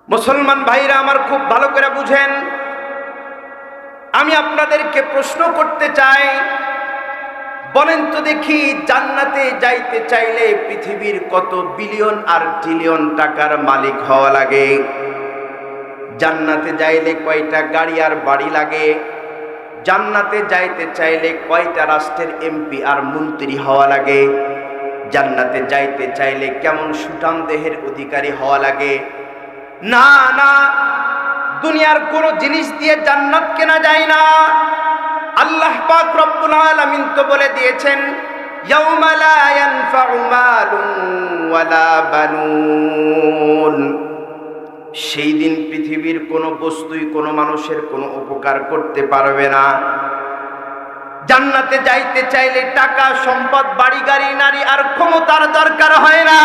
মুসলমান ভাইরা আমার, খুব ভালো করে বুঝেন। আমি আপনাদেরকে প্রশ্ন করতে চাই, বলেন তো দেখি, জান্নাতে যাইতে চাইলে পৃথিবীর কত বিলিয়ন আর ট্রিলিয়ন টাকার মালিক হওয়া লাগে? জান্নাতে যাইলে কয়টা গাড়ি আর বাড়ি লাগে? জান্নাতে যাইতে চাইলে কয়টা রাষ্ট্রের এমপি আর মন্ত্রী হওয়া লাগে? জান্নাতে যাইতে চাইলে কেমন সুঠাম দেহের অধিকারী হওয়া লাগে? না না, দুনিয়ার কোন জিনিস দিয়ে জান্নাত কেনা যায় না। আল্লাহ পাক রব্বুল আলামিন তো বলে দিয়েছেন, ইয়াউমা লা ইয়ানফাউ মালুন ওয়ালা বানুন। সেই দিন পৃথিবীর কোনো বস্তুই কোনো মানুষের কোনো উপকার করতে পারবে না। জান্নাতে যাইতে চাইলে টাকা, সম্পদ, বাড়ি, গাড়ি, নারী আর ক্ষমতার দরকার হয় না।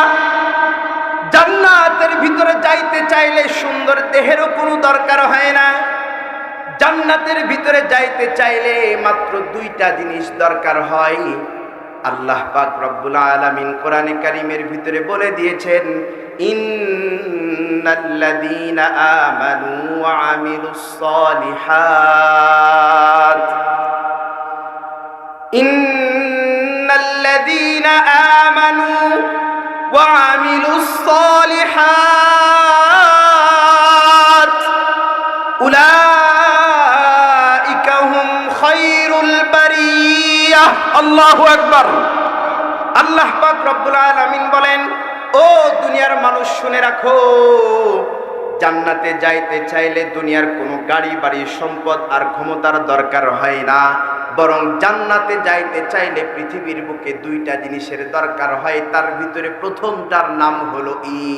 জান্নাতের ভিতরে যাইতে চাইলে সুন্দর দেহেরও কোনো দরকার হয় না। জান্নাতের ভিতরে যাইতে চাইলে মাত্র দুইটা জিনিস দরকার হয়। আল্লাহ পাক রব্বুল আলামিন কোরআনে কারীমের ভিতরে বলে দিয়েছেন, ইন্নাল্লাযীনা আমানু ওয়া আমিলুস সালিহাত, ইন্নাল্লাযীনা আমানু ওয়া আমিলুস সালিহাত উলাইকা হুম খায়রুল বারিয়াহ। আল্লাহু আকবার। আল্লাহ পাক রব্বুল আলামিন বলেন, ও দুনিয়ার মানুষ শুনে রাখো, জান্নাতে যাইতে চাইলে দুনিয়ার কোনো গাড়ি, বাড়ি, সম্পদ আর ক্ষমতার দরকার হয় না। বরং জান্নাতে যাইতে চাইলে পৃথিবীর বুকে দুইটা জিনিসের দরকার হয়। তার ভিতরে প্রথমটার নাম হলো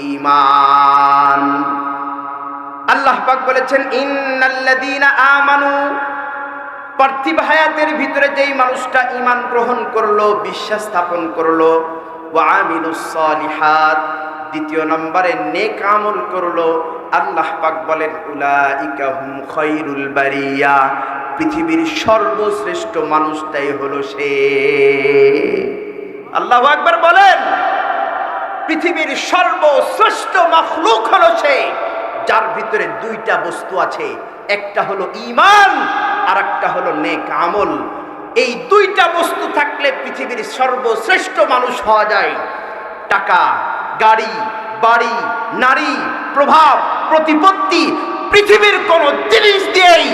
ঈমান। আল্লাহ পাক বলেছেন, ইন্নাল্লাযীনা আমানু, পার্থিব হায়াতের ভিতরে যেই মানুষটা ঈমান গ্রহণ করলো, বিশ্বাস স্থাপন করলো, ওয়া আমিলুস সালিহাত, দ্বিতীয় নম্বরে নেক আমল করলো, আল্লাহ পাক বলেন, উলাইকা হুম খায়রুল বারিয়া, পৃথিবীর সর্বশ্রেষ্ঠ মানুষটাই হলো সে। আল্লাহু আকবার বলেন। পৃথিবীর সর্বশ্রেষ্ঠ মাখলুক হলো সে, যার ভিতরে দুইটা বস্তু আছে, একটা হলো ঈমান আর একটা হলো নেক আমল। এই দুইটা বস্তু থাকলে পৃথিবীর সর্বশ্রেষ্ঠ মানুষ হওয়া যায়। টাকা, গাড়ি, বাড়ি, নারী, প্রভাব, প্রতিপত্তি, পৃথিবীর কোন জিনিস দিয়েই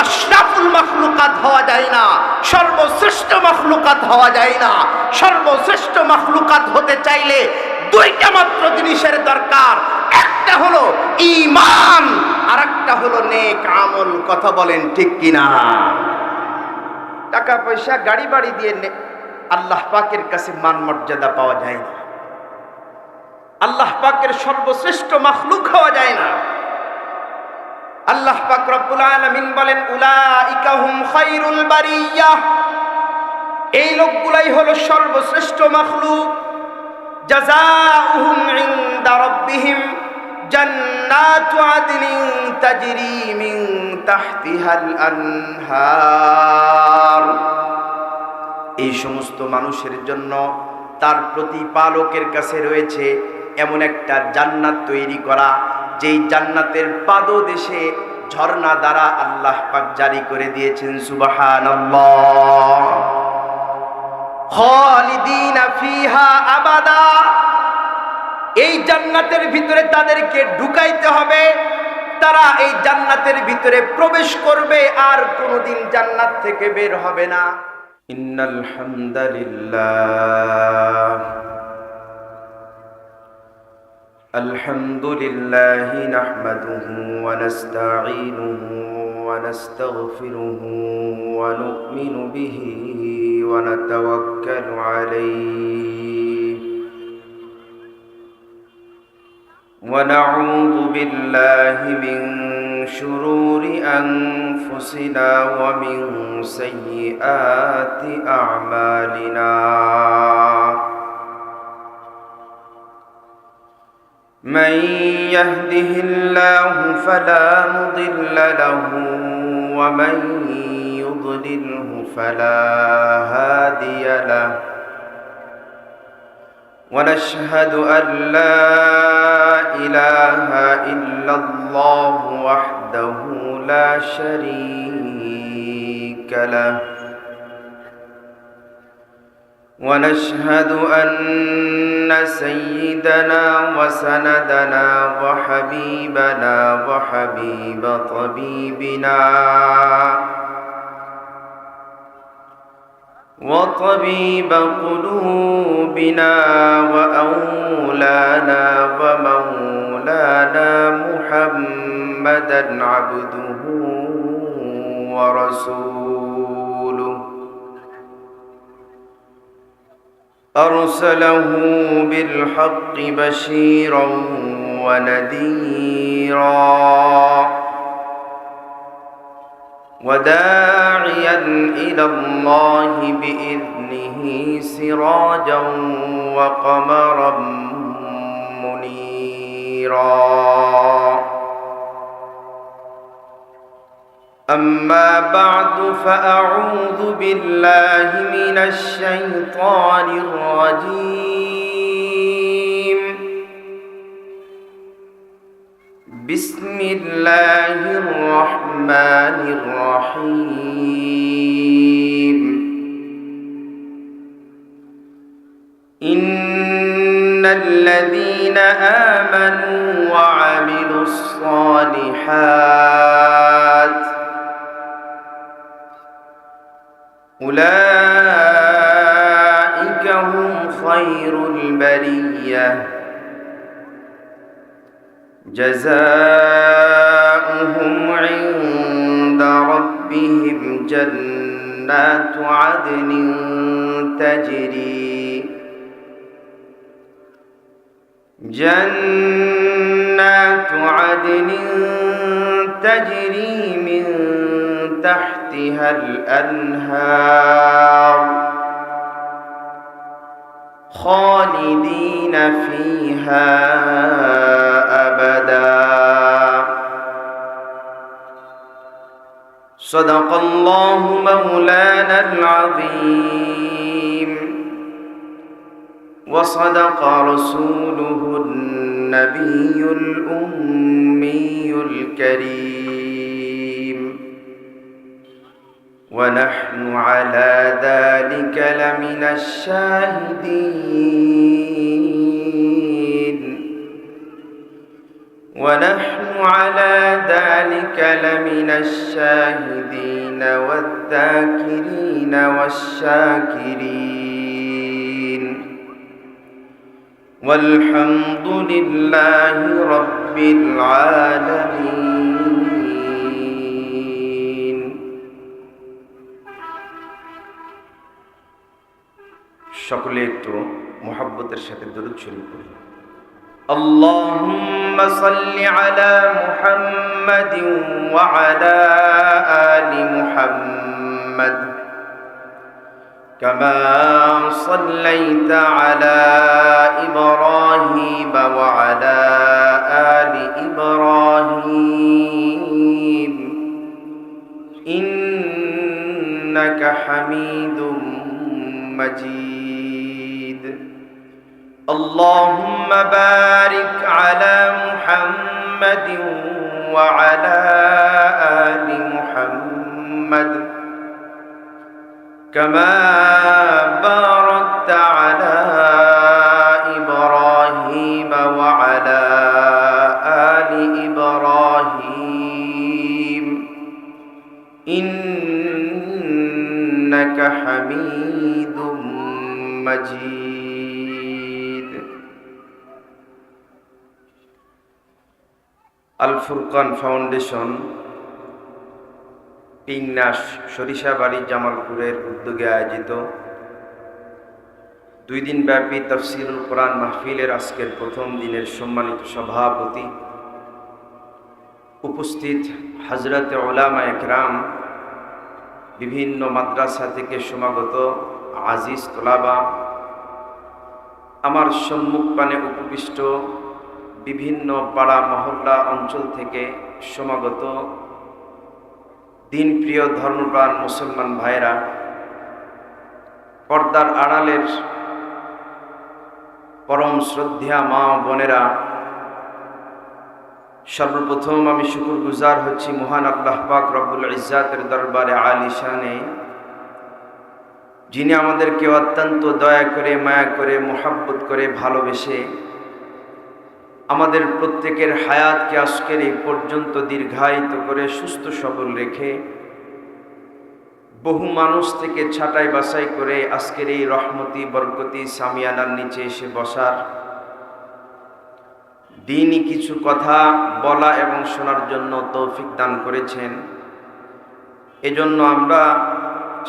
আশরাফুল মাখলুকাত হওয়া যায় না, সর্বশ্রেষ্ঠ মাখলুকাত হওয়া যায় না। সর্বশ্রেষ্ঠ মাখলুকাত হতে চাইলে দুইটা মাত্র জিনিসের দরকার, একটা হলো ঈমান আর একটা হলো নেক আমল। কথা বলেন ঠিক কিনা? টাকা পয়সা, গাড়ি বাড়ি দিয়ে আল্লাহ পাকের কাছে মান মর্যাদা পাওয়া যায় না। আল্লাহ পাকের সর্বশ্রেষ্ঠ মাখলুক হওয়া যায় না। আল্লাহ পাক রব্বুল আলামিন বলেন, উলাইকা হুম খায়রুল বারিয়াহ, এই লোকগুলাই হলো সর্বশ্রেষ্ঠ মাখলুক। জাযাউহুম ইনদা রাব্বিহিম জান্নাতু আদনিন তাজরি মিন তাহতিহাল আনহার। এই সমস্ত মানুষের জন্য তার প্রতিপালকের কাছে রয়েছে এমন একটা জান্নাত তৈরি করা, যেই জান্নাতের পাদদেশে ঝর্ণা দ্বারা আল্লাহ পাক জারি করে দিয়েছেন, সুবহানাল্লাহ। খালিদিনা ফিহা আবাদা, এই জান্নাতের ভিতরে তাদেরকে ঢুকাইতে হবে, তারা এই জান্নাতের ভিতরে প্রবেশ করবে, আর কোনোদিন জান্নাত থেকে বের হবে না। ইন্নাল হামদালিল্লাহ, আলহামদুলিল্লাহি নাহমাদুহু ওয়া নাস্তাঈনুহু ওয়া নাস্তাগফিরুহু ওয়া নু'মিনু বিহি ওয়া নাতাওয়াক্কালু আলাইহি ওয়া নাউযু বিল্লাহি মিন শুরুরি আনফুসিনা ওয়া মিন সাইয়্যাতি আ'মালিনা। من يهده الله فلا مضل له ومن يضلله فلا هادي له ونشهد أن لا إله إلا الله وحده لا شريك له ونشهد أن سيدنا وسندنا وحبيبنا وحبيب طبيبنا وطبيب قلوبنا وأولانا ومولانا محمدا عبده ورسوله أرسله بالحق بشيرا ونذيرا وداعيا إلى الله بإذنه سراجا وقمرا منيرا أما بعد فأعوذ بالله من الشيطان الرجيم بسم الله الرحمن الرحيم إن الذين آمنوا وعملوا الصالحات أولئك هم خير البرية جزاؤهم عند ربهم جنات عدن تجري من تحتها الأنهار خالدين فيها أبدا صدق الله مولانا العظيم وصدق رسوله النبي الأمي الكريم ونحن على ذلك لمن الشاهدين والذاكرين والشاكرين والحمد لله رب العالمين সকলে একটু মুহাব্বতের সাথে দরুদ শরীফ পড়ি اللهم صل على محمد وعلى آل محمد كما صليت على إبراهيم وعلى آل إبراهيم إنك حميد مجيد اللهم بارك على محمد وعلى آل محمد كما باركت على إبراهيم وعلى آل إبراهيم إنك حميد مجيد আল ফুরকান ফাউন্ডেশন পিংনাশ সরিষাবাড়ি জামালপুরের উদ্যোগে আয়োজিত 2 দিনব্যাপী তাফসীরুল কোরআন মাহফিলের আজকের প্রথম দিনের সম্মানিত সভাপতি, উপস্থিত হযরতে উলামা একরাম, বিভিন্ন মাদ্রাসা থেকে সমাগত আজিজ তোলাবা, আমার সম্মুখপানে উপবিষ্ট বিভিন্ন পাড়া মহল্লা অঞ্চল থেকে সমাগত দিনপ্রিয় ধর্মপ্রাণ মুসলমান ভাইরা, পর্দার আড়ালের পরম শ্রদ্ধা মা বোনেরা, সর্বপ্রথম আমি শুকরগুজার হচ্ছি মহান আল্লাহ পাক রব্বুল ইজ্জাতের দরবারে আলিশানে, যিনি আমাদেরকে অত্যন্ত দয়া করে, মায়া করে, মোহাব্বত করে, ভালোবেসে আমাদের প্রত্যেকের হায়াতকে আজকের এই পর্যন্ত দীর্ঘায়িত করে সুস্থ সবল রেখে বহু মানুষ থেকে ছাঁটাই বাছাই করে আজকের এই রহমতি বরকতি সামিয়ানার নিচে এসে বসার, দিনই কিছু কথা বলা এবং শোনার জন্য তৌফিক দান করেছেন। এজন্য আমরা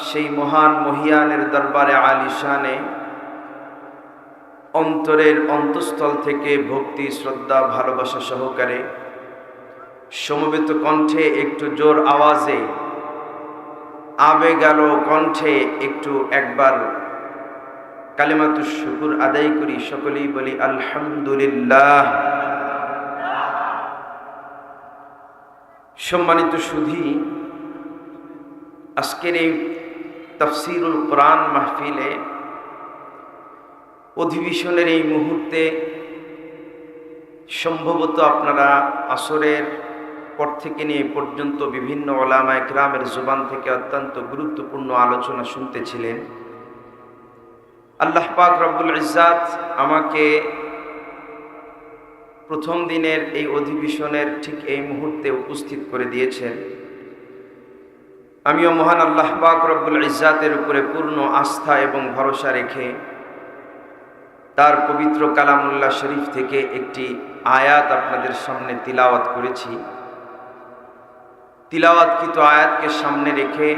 সেই মহান মহিয়ানের দরবারে আলিশানে অন্তরের অন্তঃস্থল থেকে ভক্তি, শ্রদ্ধা, ভালোবাসা সহকারে সমবেত কণ্ঠে একটু জোর আওয়াজে, আবেগ আলো কণ্ঠে একটু একবার কালিমাতুশ শুকুর আদায় করি। সকলেই বলি আলহামদুলিল্লাহ। সম্মানিত সুধী, আজকের এই তাফসীরুল কোরআন মাহফিলে অধিবেশনের এই মুহূর্তে সম্ভবত আপনারা আসরের পর থেকে নিয়ে পর্যন্ত বিভিন্ন ওলামায়ে কেরামের জবান থেকে অত্যন্ত গুরুত্বপূর্ণ আলোচনা শুনতেছিলেন। আল্লাহ পাক রব্বুল ইজ্জাত আমাকে প্রথম দিনের এই অধিবেশনের ঠিক এই মুহূর্তে উপস্থিত করে দিয়েছেন। আমিও মহান আল্লাহ পাক রব্বুল ইজ্জাতের উপরে পূর্ণ আস্থা এবং ভরসা রেখে তার পবিত্র কালামুল্লাহ শরীফ থেকে একটি আয়াত আপনাদের সামনে তিলাওয়াত করেছি। তিলাওয়াতকৃত আয়াতকে সামনে রেখে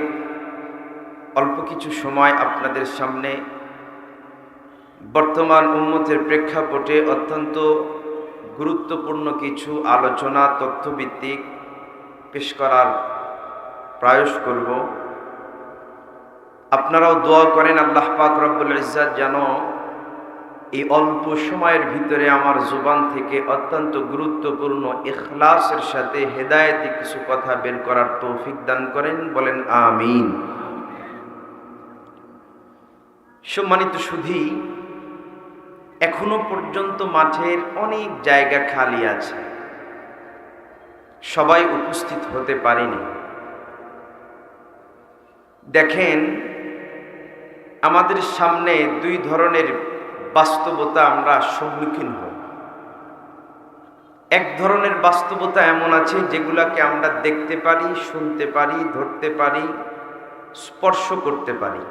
অল্প কিছু সময় আপনাদের সামনে বর্তমান উম্মতের প্রেক্ষাপটে অত্যন্ত গুরুত্বপূর্ণ কিছু আলোচনা তথ্যভিত্তিক পেশ করার প্রয়াস করব। আপনারাও দোয়া করেন আল্লাহ পাক রব্বুল ইজ্জাত যেন এই অল্প সময়ের ভিতরে আমার জবান থেকে অত্যন্ত গুরুত্বপূর্ণ ইখলাসের সাথে হেদায়েতি কিছু কথা বের করার তৌফিক দান করেন, বলেন আমিন। সম্মানিত সুধী, এখনো পর্যন্ত মাঠের অনেক জায়গা খালি আছে, সবাই উপস্থিত হতে পারেনি। দেখেন, আমাদের সামনে দুই ধরনের বাস্তবতা আমরা সম্মুখীন হই। এক ধরনের বাস্তবতা এমন আছে যেগুলাকে আমরা দেখতে পারি, শুনতে পারি, ধরতে পারি, স্পর্শ করতে পারি।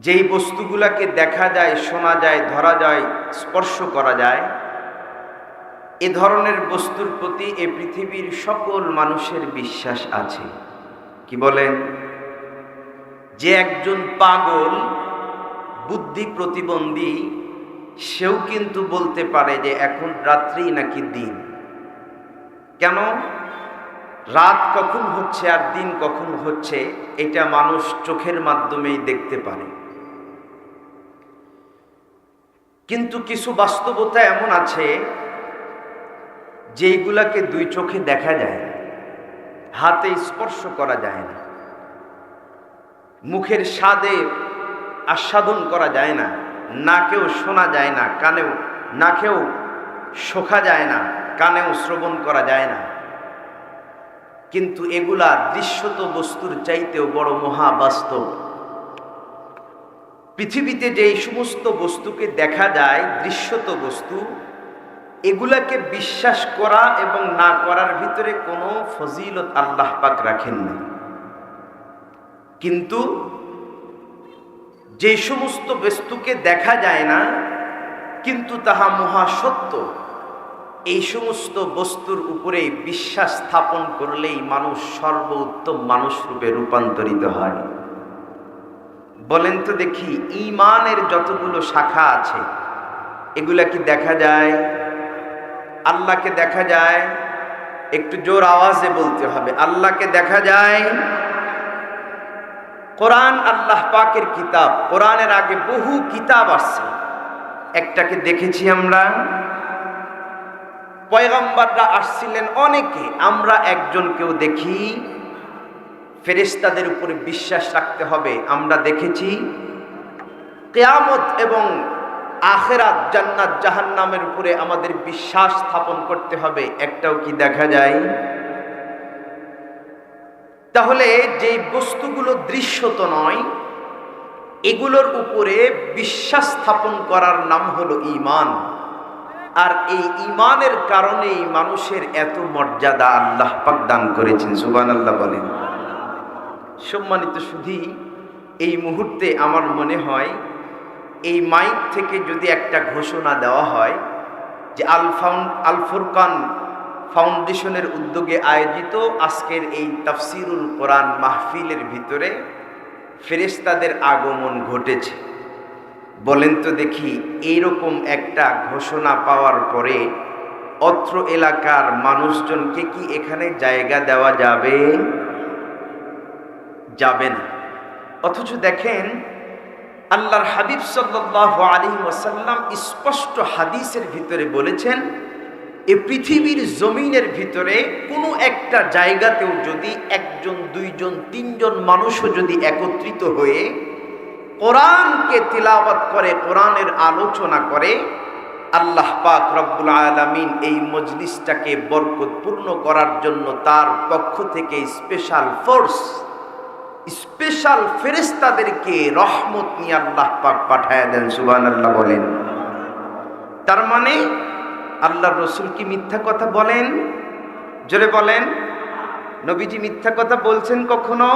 যেই বস্তুগুলাকে দেখা যায়, শোনা যায়, ধরা যায়, স্পর্শ করা যায়, এ ধরনের বস্তুর প্রতি এ পৃথিবীর সকল মানুষের বিশ্বাস আছে। কি বলেন? যে একজন পাগল, বুদ্ধি প্রতিবন্ধী, সেও কিন্তু বলতে পারে যে এখন রাত্রি নাকি দিন। কেন? রাত কখন হচ্ছে আর দিন কখন হচ্ছে এটা মানুষ চোখের মাধ্যমেই দেখতে পারে। কিন্তু কিছু বাস্তবতা এমন আছে যেগুলাকে দুই চোখে দেখা যায় না, হাতে স্পর্শ করা যায় না, মুখের স্বাদে আস্বাদন করা যায় না, নাকেও শোনা যায় না, নাকেও শোকা যায় না, কানেও শ্রবণ করা যায় না। কিন্তু এগুলা দৃশ্যত বস্তুর চাইতেও বড় মহাবাস্তব। পৃথিবীতে যে সমস্ত বস্তুকে দেখা যায়, দৃশ্যত বস্তু, এগুলাকে বিশ্বাস করা এবং না করার ভিতরে কোনো ফজিলত আল্লাহ পাক রাখেন না। কিন্তু যে সমস্ত বস্তুকে দেখা যায় না কিন্তু তাহা মহাসত্য, এই সমস্ত বস্তুর উপরে বিশ্বাস স্থাপন করলেই মানুষ সর্বোত্তম মানুষ রূপে রূপান্তরিত হয়। বলেন তো দেখি, ঈমানের যতগুলো শাখা আছে এগুলা কি দেখা যায়? আল্লাহকে দেখা যায়? একটু জোর আওয়াজে বলতে হবে, আল্লাহকে দেখা যায়? কোরআন আল্লাহ পাকের কিতাব, কোরআনের আগে বহু কিতাব আসছে, একটাকে দেখেছি আমরা। পয়গম্বররা আসছিলেন অনেকে, আমরা একজনকেও দেখি। ফেরেশতাদের উপরে বিশ্বাস রাখতে হবে, আমরা দেখেছি। কিয়ামত এবং আখিরাত, জান্নাত, জাহান্নামের উপরে আমাদের বিশ্বাস স্থাপন করতে হবে, একটাও কি দেখা যায়? তাহলে যে বস্তুগুলো দৃশ্যত নয়, এগুলোর উপরে বিশ্বাস স্থাপন করার নাম হলো ঈমান। আর এই ঈমানের কারণেই মানুষের এত মর্যাদা আল্লাহ পাক দান করেছেন। সুবহানাল্লাহ বলেন। সম্মানিত সুধী, এই মুহূর্তে আমার মনে হয় এই মাইক থেকে যদি একটা ঘোষণা দেওয়া হয় যে আল ফুরকান ফাউন্ডেশনের উদ্যোগে আয়োজিত আজকের এই তাফসিরুল কোরআন মাহফিলের ভিতরে ফেরেশতাদের আগমন ঘটেছে, বলেন তো দেখি, এইরকম একটা ঘোষণা পাওয়ার পরে অত্র এলাকার মানুষজনকে কি এখানে জায়গা দেওয়া যাবে? যাবে না। অথচ দেখেন আল্লাহর হাবিব সাল্লাল্লাহু আলাইহি ওয়াসাল্লাম স্পষ্ট হাদিসের ভিতরে বলেছেন, এই পৃথিবীর জমিনের ভিতরে কোনো একটা জায়গাতেও যদি একজন, দুইজন, তিনজন মানুষও যদি একত্রিত হয়ে কোরআনকে তিলাওয়াত করে, কোরআনের আলোচনা করে, আল্লাহ পাক রব্বুল আলামিন এই মজলিসটাকে বরকতপূর্ণ করার জন্য তার পক্ষ থেকে স্পেশাল ফোর্স, স্পেশাল ফেরেশতাদেরকে রহমত নিয়ে আল্লাহ পাক পাঠায় দেন। সুবহানাল্লাহ বলেন। তার মানে আল্লাহর রাসূল কি মিথ্যা কথা বলেন? জোরে বলেন। নবীজি মিথ্যা কথা বলছেন কখনো?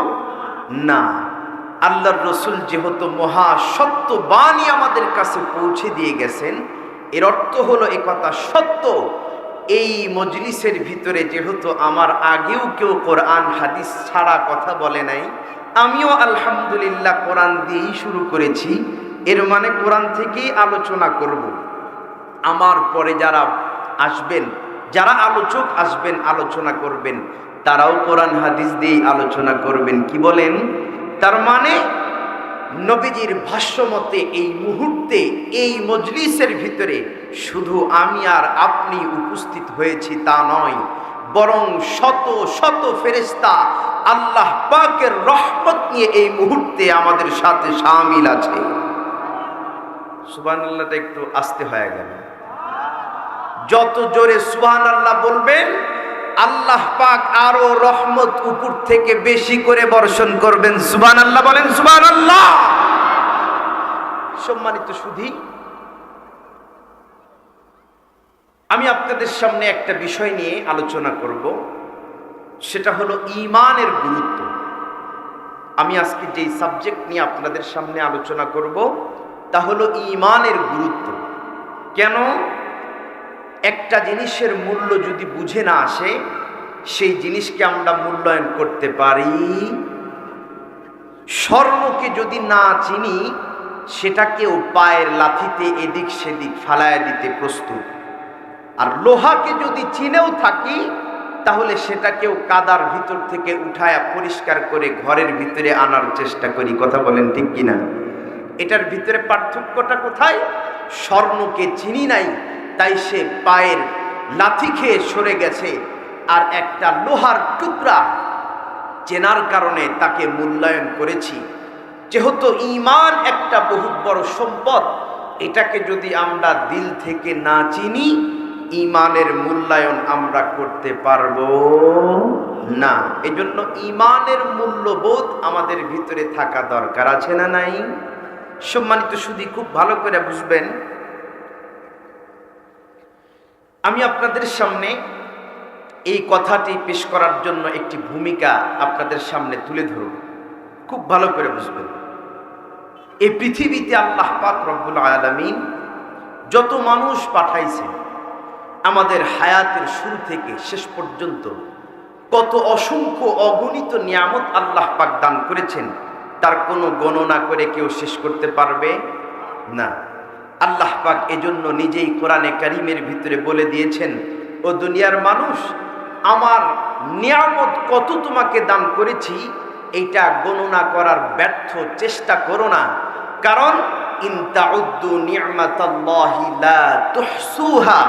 না। আল্লাহর রাসূল যেহেতু মহা সত্য বাণী আমাদের কাছে পৌঁছে দিয়ে গেছেন, এর অর্থ হলো এ কথা সত্য। এই মজলিসের ভিতরে যেহেতু আমার আগেও কেউ কোরআন হাদিস ছাড়া কথা বলে নাই, আমিও আলহামদুলিল্লাহ কোরআন দিয়েই শুরু করেছি, এর মানে কোরআন থেকেই আলোচনা করব। আমার পরে যারা আসবেন, যারা আলোচক আসবেন, আলোচনা করবেন, তারাও কোরআন হাদিস দিয়েই আলোচনা করবেন। কি বলেন? তার মানে নবীজির ভাষ্যমতে এই মুহূর্তে এই মজলিসের ভিতরে শুধু আমি আর আপনি উপস্থিত হয়েছি তা নয়, বরং শত শত ফেরেশতা আল্লাহ পাকের রহমত নিয়ে এই মুহূর্তে আমাদের সাথে শামিল আছে। সুবহানাল্লাহটা একটু আস্তে হয়ে গেল। যত জোরে সুবহানাল্লাহ বলবেন, আল্লাহ পাক আরো রহমত উপর থেকে বেশি করে বর্ষণ করবেন। সুবহানাল্লাহ বলেন। সুবহানাল্লাহ। সম্মানিত সুধী, আমি আপনাদের সামনে একটা বিষয় নিয়ে আলোচনা করব, সেটা হলো ঈমানের গুরুত্ব। আমি আজকে যেই সাবজেক্ট নিয়ে আপনাদের সামনে আলোচনা করব তা হলো ঈমানের গুরুত্ব। কেন? একটা জিনিসের মূল্য যদি বুঝে না আসে, সেই জিনিসকে আমরা মূল্যায়ন করতে পারি। স্বর্ণকে যদি না চিনি, সেটাকেও পায়ের লাথিতে এদিক সেদিক ফালায় দিতে প্রস্তুত। আর লোহাকে যদি চিনেও থাকি, তাহলে সেটাকেও কাদার ভিতর থেকে উঠায়া পরিষ্কার করে ঘরের ভিতরে আনার চেষ্টা করি। কথা বলেন ঠিক কিনা? এটার ভিতরে পার্থক্যটা কোথায়? স্বর্ণকে চিনি নাই, তাই সে পায়ের লাথি খেয়ে সরে গেছে, আর একটা লোহার টুকরা চেনার কারণে তাকে মূল্যায়ন করেছি। যেহেতু ঈমান একটা বহুত বড় সম্পদ, এটাকে যদি আমরা দিল থেকে না চিনি, ঈমানের মূল্যায়ন আমরা করতে পারবো না। এজন্য ঈমানের মূল্যবোধ আমাদের ভিতরে থাকা দরকার, আছে না নাই? সম্মানিত সুধী, খুব ভালো করে বুঝবেন। আমি আপনাদের সামনে এই কথাটি পেশ করার জন্য একটি ভূমিকা আপনাদের সামনে তুলে ধরব, খুব ভালো করে বুঝবেন। এই পৃথিবীতে আল্লাহ পাক রব্বুল আলামিন যত মানুষ পাঠাইছেন, আমাদের হায়াতের শুরু থেকে শেষ পর্যন্ত কত অসংখ্য অগণিত নিয়ামত আল্লাহ পাক দান করেছেন, তার কোনো গণনা করে কেউ শেষ করতে পারবে না। আল্লাহ পাক এজন্য নিজেই কোরআনে কারীমের ভিতরে বলে দিয়েছেন, ও দুনিয়ার মানুষ, আমার নিয়ামত কত তোমাকে দান করেছি, এইটা গণনা করার ব্যর্থ চেষ্টা করো না। কারণ ইন তাউদ্দু নি'মাতাল্লাহি লা তুহসুহা,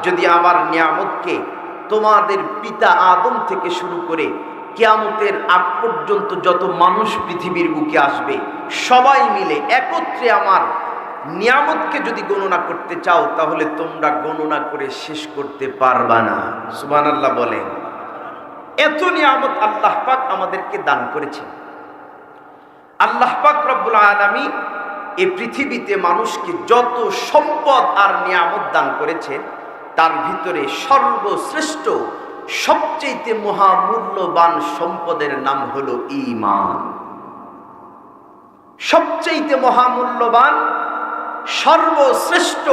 যদি আমার নিয়ামতকে তোমাদের পিতা আদম থেকে শুরু করে কিয়ামতের আগ পর্যন্ত যত মানুষ পৃথিবীর বুকে আসবে, সবাই মিলে একত্রে আমার নিয়ামতকে যদি গণনা করতে চাও তাহলে তোমরা গণনা করে শেষ করতে পারবা না। সুবহানাল্লাহ বলেন। এত নিয়ামত আল্লাহ পাক আমাদেরকে দান করেছেন। আল্লাহ পাক রব্বুল আলামিন এই পৃথিবীতে মানুষকে যত সম্পদ আর নিয়ামত দান করেছেন তার ভিতরে সর্বশ্রেষ্ঠ সবচেয়ে মহামূল্যবান সম্পদের নাম হলো ঈমান। সবচেয়ে মহামূল্যবান সর্বশ্রেষ্ঠ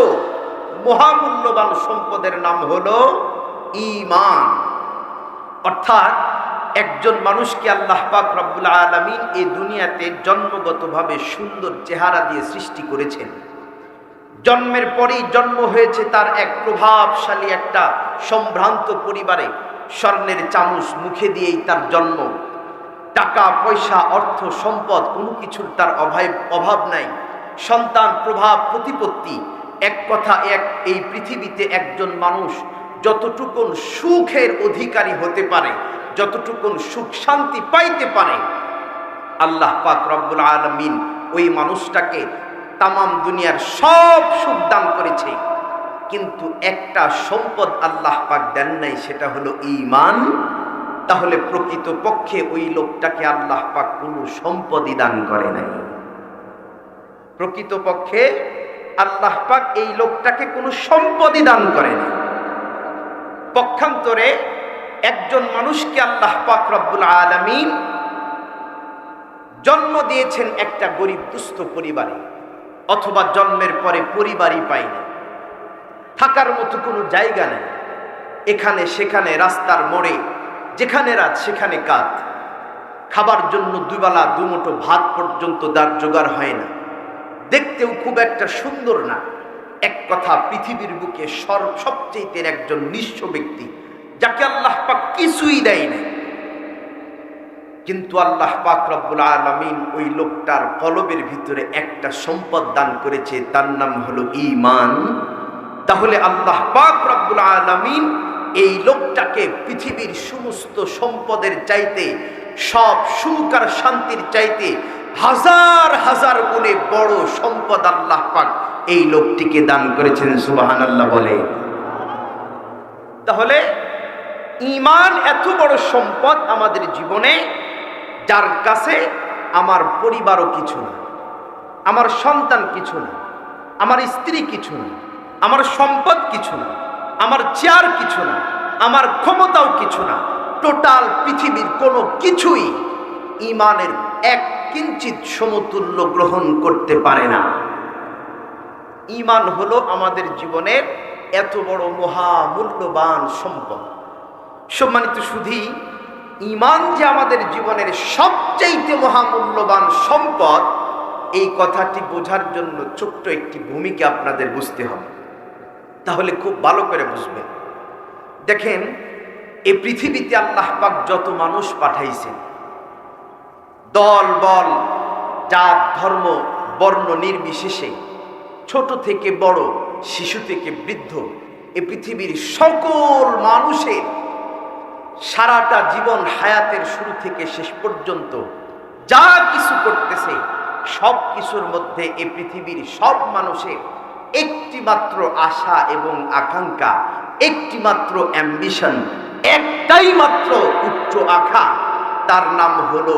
মহামূল্যবান সম্পদের নাম হলো ঈমান। অর্থাৎ একজন মানুষকে আল্লাহ পাক রব্বুল আলামিন এই দুনিয়াতে জন্মগতভাবে সুন্দর চেহারা দিয়ে সৃষ্টি করেছেন। জন্মের পরেই জন্ম হয়েছে তার এক প্রভাবশালী একটা সম্ভ্রান্ত পরিবারে। স্বর্ণের চামচ মুখে দিয়েই তার জন্ম। টাকা পয়সা অর্থ সম্পদ কোনো কিছুর তার অভাব নাই। সন্তান প্রভাব প্রতিপত্তি, এক কথা এই পৃথিবীতে একজন মানুষ যতটুকুন সুখের অধিকারী হতে পারে, যতটুকুন সুখ শান্তি পাইতে পারে, আল্লাহ পাক রব্বুল আলামিন ওই মানুষটাকে তামাম দুনিয়ার সব সুখ দান করেছে। কিন্তু একটা সম্পদ আল্লাহ পাক দেন নাই, সেটা হলো ঈমান। তাহলে প্রকৃত পক্ষে ওই লোকটাকে আল্লাহ পাক কোনো সম্পদই দান করে নাই। প্রকৃত পক্ষে আল্লাহ পাক এই লোকটাকে কোনো সম্পদই দান করে নাই। পক্ষান্তরে একজন মানুষকে আল্লাহ পাক রব্বুল আলামিন জন্ম দিয়েছেন একটা গরিব দুস্থ পরিবারে, অথবা জন্মের পরে পরিবারই পায়নি, থাকার মতো কোনো জায়গা নেই। এখানে সেখানে রাস্তার মোড়ে যেখানে রাত সেখানে কাত, খাবার জন্য দুবেলা দুমুঠো ভাত পর্যন্ত তার জোগাড় হয় না, দেখতেও খুব একটা সুন্দর না। এক কথা পৃথিবীর বুকে সবচেয়ে একজন নিঃস্ব ব্যক্তি, যাকে আল্লাহ পাক কিছুই দেয় নাই। কিন্তু আল্লাহ পাক রব্বুল আলামিন ওই লোকটার কলবের ভিতরে একটা সম্পদ দান করেছে, তার নাম হলো ঈমান। তাহলে আল্লাহ পাক রব্বুল আলামিন এই লোকটাকে পৃথিবীর সমস্ত সম্পদের চাইতে, সব সুখ আর শান্তির চাইতে হাজার হাজার গুণে বড় সম্পদ আল্লাহ পাক এই লোকটিকে দান করেছেন। সুবহানাল্লাহ বলে। তাহলে ঈমান এত বড় সম্পদ আমাদের জীবনে, যার কাছে আমার পরিবারও কিছু না, আমার সন্তান কিছু না, আমার স্ত্রী কিছু না, আমার সম্পদ কিছু না, আমার চেয়ার কিছু না, আমার ক্ষমতাও কিছু না, টোটাল পৃথিবীর কোনো কিছুই ঈমানের এক কিঞ্চিত সমতুল্য গ্রহণ করতে পারে না। ঈমান হলো আমাদের জীবনের এত বড় মহামূল্যবান সম্পদ। সম্মানিত সুধী, ঈমান যে আমাদের জীবনের সবচেয়ে মহামূল্যবান সম্পদ, এই কথাটি বোঝার জন্য ছোট্ট একটি ভূমিকা আপনাদের বুঝতে হবে। তাহলে খুব ভালো করে বুঝবেন। দেখেন, এই পৃথিবীতে আল্লাহ পাক যত মানুষ পাঠাইছেন, দল বল জাত ধর্ম বর্ণ নির্বিশেষে, ছোট থেকে বড়, শিশু থেকে বৃদ্ধ, এই পৃথিবীর সকল মানুষের সারাটা জীবন হায়াতের শুরু থেকে শেষ পর্যন্ত যা কিছু করতেছে, সব কিছুর মধ্যে এই পৃথিবীর সব মানুষের একটি মাত্র আশা এবং আকাঙ্ক্ষা, একটি মাত্র অ্যাম্বিশন, একটাই মাত্র উচ্চ আশা, তার নাম হলো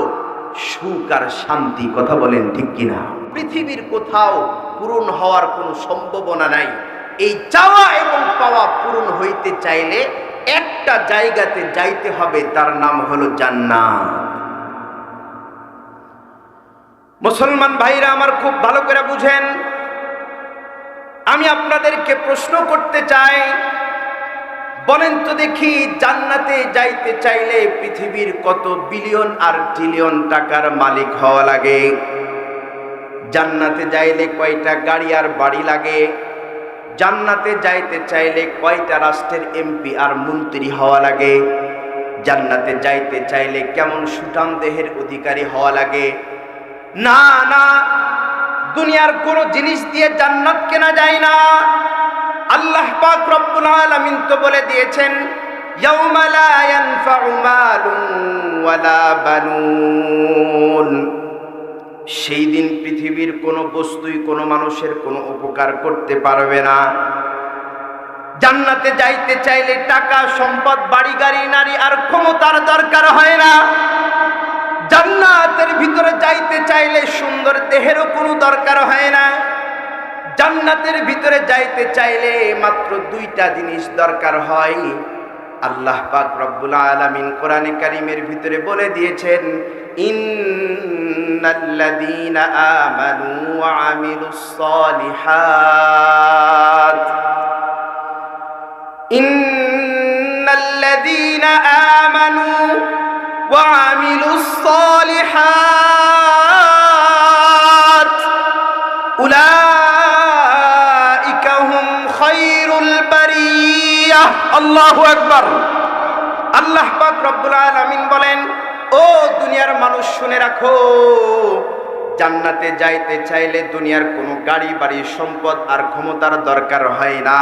সুখ আর শান্তি। কথা বলেন ঠিক কিনা? পৃথিবীর কোথাও পূরণ হওয়ার কোনো সম্ভাবনা নাই। এই চাওয়া এবং পাওয়া পূরণ হইতে চাইলে একটা জায়গাতে যাইতে হবে, তার নাম হলো জান্নাত। মুসলমান ভাইরা আমার খুব ভালো করে বুঝেন। আমি আপনাদেরকে প্রশ্ন করতে চাই, বলেন তো দেখি, জান্নাতে যাইতে চাইলে পৃথিবীর কত বিলিয়ন আর ট্রিলিয়ন টাকার মালিক হওয়া লাগে? জান্নাতে যাইলে কয়টা গাড়ি আর বাড়ি লাগে? জান্নাতে যাইতে চাইলে কয়টা রাষ্ট্রের এমপি আর মন্ত্রী হওয়া লাগে? জান্নাতে যাইতে চাইলে কেমন সুঠাম দেহের অধিকারী হওয়া লাগে? না না, দুনিয়ার কোনো জিনিস দিয়ে জান্নাত কেনা যায় না। আল্লাহ পাক রব্বুল আলামিন তো বলে দিয়েছেন, ইয়াউমা লা ইয়ানফাউ মালুন ওয়ালা বানুন। সেই দিন পৃথিবীর কোনো বস্তুই কোনো মানুষের কোনো উপকার করতে পারবে না। জান্নাতে যাইতে চাইলে টাকা, সম্পদ, বাড়ি, গাড়ি, নারী আর ক্ষমতার দরকার হয় না। জান্নাতের ভিতরে যাইতে চাইলে সুন্দর দেহেরও কোনো দরকার হয় না। জান্নাতের ভিতরে যাইতে চাইলে মাত্র দুইটা জিনিস দরকার হয়। আল্লাহ পাক রব্বুল আলামিন কোরআনে কারীমের ভিতরে বলে দিয়েছেন, ইন্নাল্লাযীনা আমানু ওয়া আমিলুস সালিহাত, ইন্নাল্লাযীনা আমানু ওয়া আমিলুস সালিহাত উলাইকা হুম খায়রুল বারিয়াহ। আল্লাহু আকবার। আল্লাহ পাক রব্বুল আলামিন বলেন, ও দুনিয়ার মানুষ শুনে রাখো, জান্নাতে যাইতে চাইলে দুনিয়ার কোনো গাড়ি, বাড়ি, সম্পদ আর ক্ষমতার দরকার হয় না।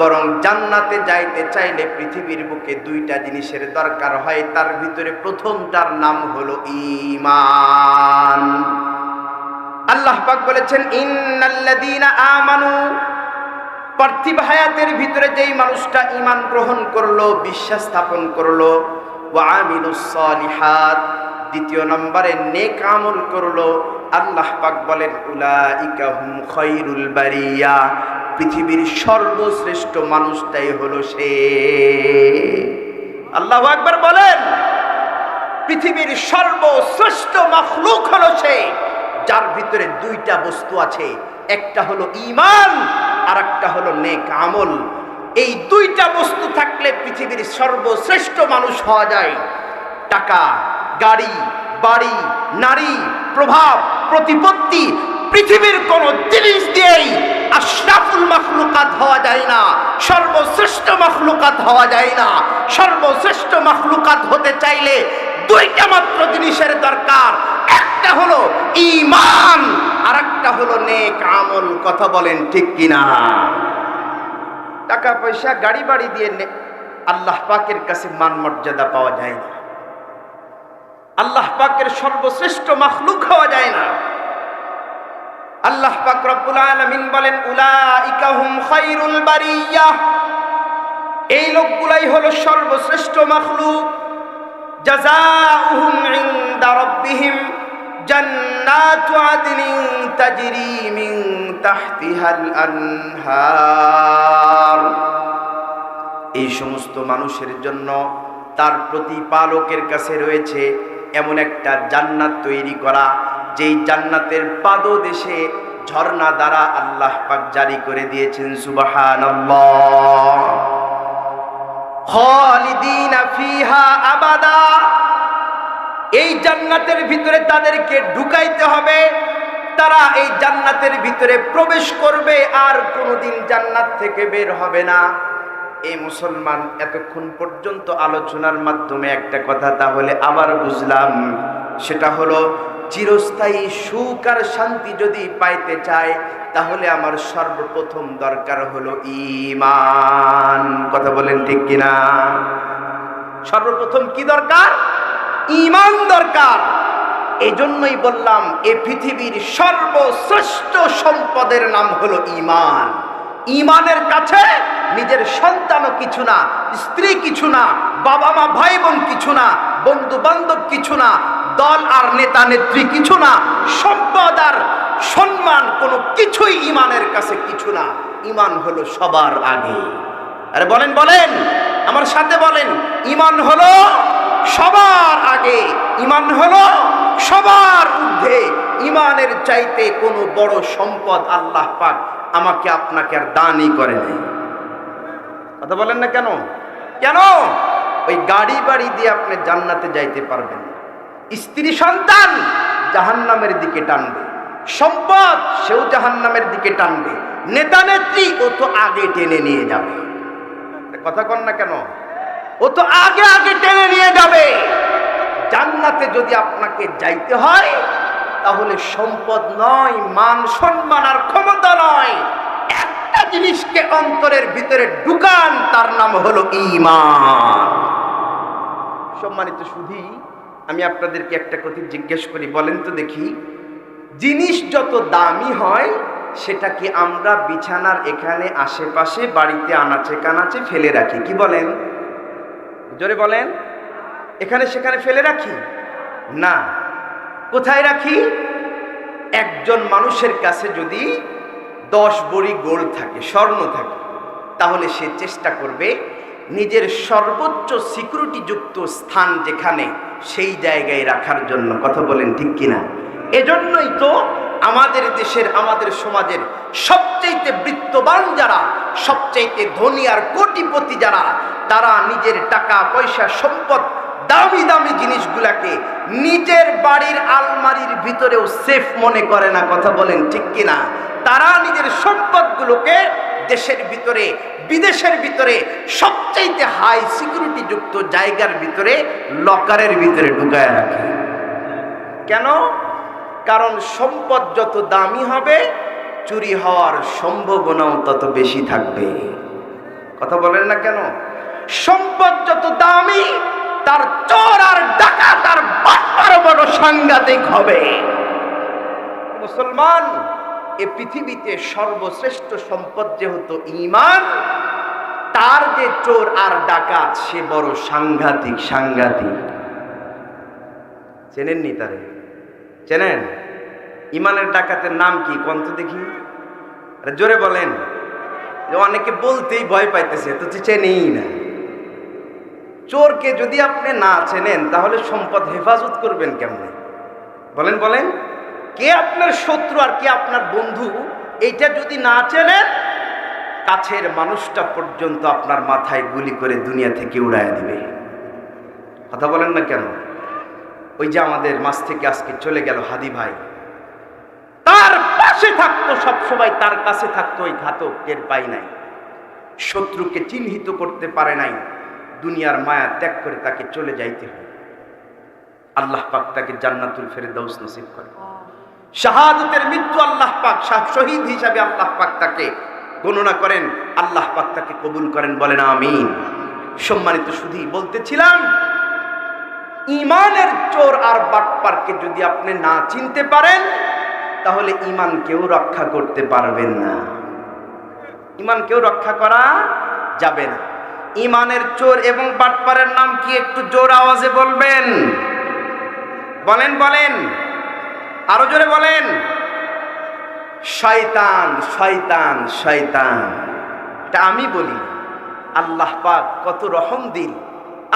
বরং জান্নাতে যাইতে চাইলে পৃথিবীর বুকে দুইটা জিনিসের দরকার হয়। তার ভিতরে প্রথমটার নাম হলো ঈমান। আল্লাহ পাক বলেছেন, ইন্নাল্লাযীনা আমানু, পার্থিব হায়াতের ভিতরে যেই মানুষটা ঈমান গ্রহণ করলো, বিশ্বাস স্থাপন করলো, ওয়া আমিলুস সালিহাত, দ্বিতীয় নম্বরে নেক আমল করলো, আল্লাহ পাক বলেন উলাইকা হুম খায়রুল বারিয়া, পৃথিবীর সর্বশ্রেষ্ঠ মানুষটাই হলো সে। আল্লাহু আকবার বলেন, পৃথিবীর সর্বশ্রেষ্ঠ মাখলুক হলো সে যার ভিতরে দুইটা বস্তু আছে, একটা হলো ঈমান আর একটা হলো নেক আমল। এই দুইটা বস্তু থাকলে পৃথিবীর সর্বশ্রেষ্ঠ মানুষ হওয়া যায়। টাকা, গাড়ি, বাড়ি, নারী, প্রভাব, প্রতিপত্তি, পৃথিবীর কোন জিনিস দিয়েই আশরাফুল মাখলুকাত হওয়া যায় না, সর্বশ্রেষ্ঠ মাখলুকাত হওয়া যায় না। সর্বশ্রেষ্ঠ মাখলুকাত হতে চাইলে দুইটা মাত্র জিনিসের দরকার, একটা হলো ঈমান আর একটা হলো নেক আমল। কথা বলেন ঠিক কিনা? টাকা পয়সা, গাড়ি, বাড়ি দিয়ে আল্লাহ পাকের কাছে মান মর্যাদা পাওয়া যায় না, আল্লাহ পাকের সর্বশ্রেষ্ঠ মাখলুক হওয়া যায় না। আল্লাহ পাক রব্বুল আলামিন বলেন, উলাইকা হুম খায়রুল বারিয়াহ, এই লোকগুলাই হলো সর্বশ্রেষ্ঠ মাখলুক। জাযাউহুম ইনদা রাব্বিহিম জান্নাতু আদনিন তাজরি মিন তাহতিহাল আনহার। এই সমস্ত মানুষের জন্য তার প্রতিপালকের কাছে রয়েছে এমন একটা জান্নাত তৈরি করা, যেই জান্নাতের পাদদেশে ঝর্ণা দ্বারা আল্লাহ পাক জারি করে দিয়েছেন। সুবহানাল্লাহ। খালিদিনা ফিহা আবাদা, এই জান্নাতের ভিতরে তাদেরকে ঢুকাইতে হবে, তারা এই জান্নাতের ভিতরে প্রবেশ করবে আর কোনোদিন জান্নাত থেকে বের হবে না। এই মুসলমান, এতক্ষণ পর্যন্ত আলোচনার মাধ্যমে একটা কথা তাহলে আবার বুঝলাম, সেটা হলো চিরস্থায়ী সুখ আর শান্তি যদি পাইতে চায় তাহলে আমার সর্বপ্রথম দরকার হলো ঈমান। কথা বলেন ঠিক কিনা? সর্বপ্রথম কি দরকার? ঈমান দরকার। এজন্যই বললাম এই পৃথিবীর সর্বশ্রেষ্ঠ সম্পদের নাম হলো ঈমান। ঈমানের কাছে নিজের সন্তানও কিছু না, স্ত্রী কিছু না, বাবা মা ভাই বোন কিছু না, বন্ধু বান্ধব কিছু না, দল আর নেতা নেত্রী কিছু না, সম্পদ আর সম্মান কোনো কিছুই ঈমানের কাছে কিছু না। ঈমান হলো সবার আগে। আরে বলেন বলেন, আমার সাথে বলেন, ঈমান হলো সবার আগে, ঈমান হলো সবার ঊর্ধ্বে। ঈমানের চাইতে কোনো বড় সম্পদ আল্লাহ পাক আমাকে আপনাকে আর দানই করে নাই। কথা বলেন না কেন? কেন? ওই গাড়ি বাড়ি দিয়ে আপনি জান্নাতে যাইতে পারবেন না, স্ত্রী সন্তান জাহান্নামের দিকে টানবে, সম্পদ সেও জাহান্নামের দিকে টানবে, নেতা নেত্রী ও তো আগে টেনে নিয়ে যাবে। কথা কন না কেন? ও তো আগে আগে টেনে নিয়ে যাবে। জান্নাতে যদি আপনাকে যাইতে হয় তাহলে সম্পদ নয়, মান সম্মান আর ক্ষমতা নয়, একটা জিনিসকে অন্তরের ভিতরে ঢুকান, তার নাম হলো ঈমান। সম্মানিত সুধী, আমি আপনাদেরকে একটা কথা জিজ্ঞেস করি, বলেন তো দেখি, জিনিস যত দামি হয় সেটা কি আমরা বিছানার এখানে আশেপাশে বাড়িতে আনাচে কানাচে ফেলে রাখি? কি বলেন? জোরে বলেন। এখানে সেখানে ফেলে রাখি না। কোথায় রাখি? একজন মানুষের কাছে যদি 10 ভরি গোল্ড থাকে, স্বর্ণ থাকে, তাহলে সে চেষ্টা করবে নিজের সর্বোচ্চ সিকিউরিটি যুক্ত স্থান যেখানে, সেই জায়গায় রাখার জন্য। কথা বলেন ঠিক কিনা? এজন্যই তো আমাদের দেশের, আমাদের সমাজের সবচাইতে বিত্তবান যারা, সবচাইতে ধনী আর কোটিপতি যারা, তারা নিজের টাকা পয়সা সম্পদ দামি দামি জিনিসগুলাকে নিজের বাড়ির আলমারির ভিতরেও সেফ মনে করে না। কথা বলেন ঠিক কিনা? তারা নিজের সম্পদগুলোকে দেশের ভিতরে, বিদেশের ভিতরে সবচাইতে হাই সিকিউরিটি যুক্ত জায়গার ভিতরে, লকারের ভিতরে ঢুকায় রাখে। কেন? কারণ সম্পদ যত দামি হবে, চুরি হওয়ার সম্ভাবনাও তত বেশি থাকবে। কথা বলেন না কেন? সম্পদ যত দামি, তার চোর আর ডাকাত আর বাটপার বড় সাংঘাতিক হবে। মুসলমান, এ পৃথিবীতে সর্বশ্রেষ্ঠ সম্পদ যেহেতু ঈমান, তার যে চোর আর ডাকাত সে বড় সাংঘাতিক। সাংঘাতিক চেনেননি তারে? চেনেন? ঈমানের ডাকাতের নাম কি কোন তো দেখি? জোরে বলেন। অনেকে বলতেই ভয় পাইতেছে, তো চেনেই না। চোরকে যদি আপনি না চেনেন তাহলে সম্পদ হেফাজত করবেন কেমনে? বলেন বলেন। কে আপনার শত্রু আর কে আপনার বন্ধু, এইটা যদি না চেনেন, কাছের মানুষটা পর্যন্ত আপনার মাথায় গুলি করে দুনিয়া থেকে উড়াইয়া দিবে। কথা বলেন না কেন? ওই যে আমাদের মাঝ থেকে আজকে চলে গেল হাদি ভাই, তার পাশে থাকতো সবসময়, তার কাছে থাকতো ওই ঘাতক, টের পাই নাই, শত্রুকে চিহ্নিত করতে পারে নাই, দুনিয়ার মায়া ত্যাগ করে তাকে চলে যাইতে হয়। আল্লাহ পাক তাকে জান্নাতুল ফেরদাউস নসিব করে। শাহাদাতের মৃত্যু আল্লাহ পাক, শহীদ হিসাবে আল্লাহ পাক তাকে গণনা করেন, আল্লাহ পাক তাকে কবুল করেন। বলেন আমিন। সম্মানিত শুধু বলতেছিলাম, ঈমানের চোর আর বাটপারকে যদি আপনি না চিনতে পারেন, তাহলে ঈমান কেউ রক্ষা করতে পারবেন না। ঈমান কেউ রক্ষা করা যাবে না। ঈমানের চোর এবং বাটপারের নাম কি? একটু জোর আওয়াজে বলবেন। বলেন বলেন, আরো জোরে বলেন। শয়তান, শয়তান, শয়তান। এটা আমি বলি। আল্লাহ পাক কত রহম দিল।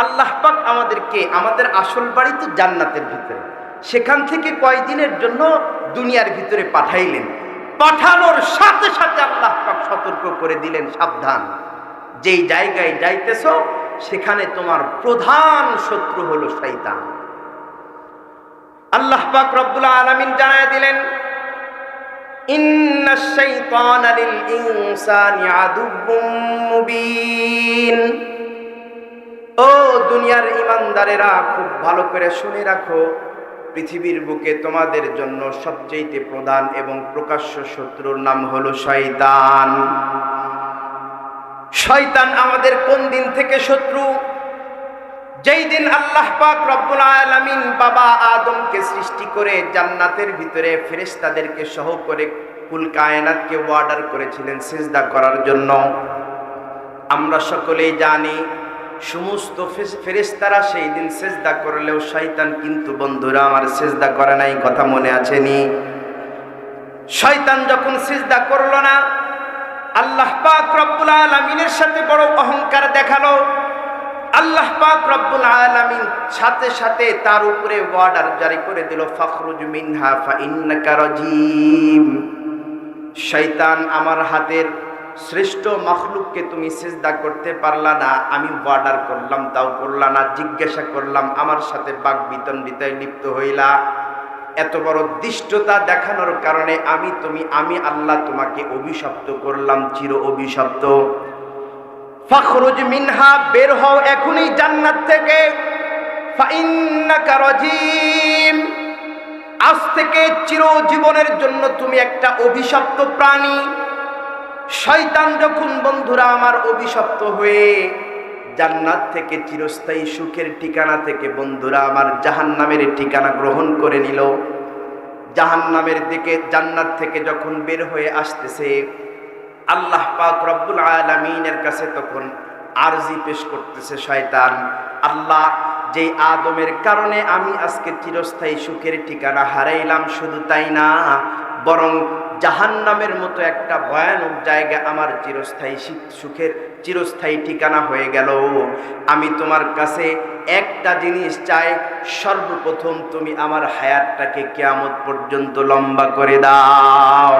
আল্লাহ পাক আমাদেরকে, আমাদের আসল বাড়ি তো জান্নাতের ভিতরে, সেখান থেকে কয়দিনের জন্য দুনিয়ার ভিতরে পাঠাইলেন। পাঠানোর সাথে সাথে আল্লাহ পাক সতর্ক করে দিলেন, সাবধান, যেই জায়গায় যাইতেছো সেখানে তোমার প্রধান শত্রু হলো শয়তান। আল্লাহ পাক রব্বুল আলামিন জানায় দিলেন, ইন্নাশ শাইতানা লিল ইনসানি আদুউম মুবিন। ও দুনিয়ার ঈমানদারেরা, খুব ভালো করে শুনে রাখো, পৃথিবীর বুকে তোমাদের জন্য সবচেয়ে প্রধান এবং প্রকাশ্য শত্রুর নাম হলো শয়তান। শয়তান আমাদের কোন দিন থেকে শত্রু? যেই দিন আল্লাহ পাক রব্বুল আলামিন বাবা আদমকে সৃষ্টি করে জান্নাতের ভিতরে ফেরেশতাদেরকে সহ করে কুল কায়নাতকে অর্ডার করেছিলেন সিজদা করার জন্য। আমরা সকলেই জানি সমস্ত ফেরেশতারা সেই দিন সিজদা করলেও শয়তান কিন্তু বন্ধুরা আমার সিজদা করে নাই। কথা মনে আছেনি? শয়তান যখন সিজদা করলো না, আল্লাহ পাক রব্বুল আলামিনের সাথে বড় অহংকার দেখালো। আল্লাহ পাক রব্বুল আলামিন সাথে সাথে তার উপরে অর্ডার জারি করে দিল, ফাখরুজ মিনহা ফাইন্নাকা রাজিম। শয়তান, আমার হাতের শ্রেষ্ঠ মাখলুককে তুমি সিজদা করতে পারলা না, আমি অর্ডার করলাম তাও করলা না, জিজ্ঞাসা করলাম আমার সাথে বাক বিতণ্ডিতায় লিপ্ত হইলা। এত বড় দৃষ্টতা দেখানোর কারণে আমি আল্লাহ তোমাকে অভিশপ্ত করলাম, চির অভিশপ্ত। ফাখরুজ মিনহা, বের হও এখনই জান্নাত থেকে, ফাইন্নাকা রাজিম, আজ থেকে চিরজীবনের জন্য তুমি একটা অভিশপ্ত প্রাণী। শয়তান যখন বন্ধুরা আমার অভিশপ্ত হয়ে জান্নাত থেকে চিরস্থায়ী সুখের ঠিকানা থেকে বন্ধুরা আমার জাহান্নামের ঠিকানা গ্রহণ করে নিল, জাহান্নামের দিকে জান্নাত থেকে যখন বের হয়ে আসতেছে, আল্লাহ পাক রব্বুল আলামিনের কাছে তখন আরজি পেশ করতেছে শয়তান, আল্লাহ, যেই আদমের কারণে আমি আজকে চিরস্থায়ী সুখের ঠিকানা হারাইলাম, শুধু তাই না, বরং জাহান্নামের মতো একটা ভয়ানক জায়গা আমার চিরস্থায়ী সুখের চিরস্থায়ী ঠিকানা হয়ে গেল। আমি তোমার কাছে একটা জিনিস চাই, সর্বপ্রথম তুমি আমার হায়াতটাকে কিয়ামত পর্যন্ত লম্বা করে দাও।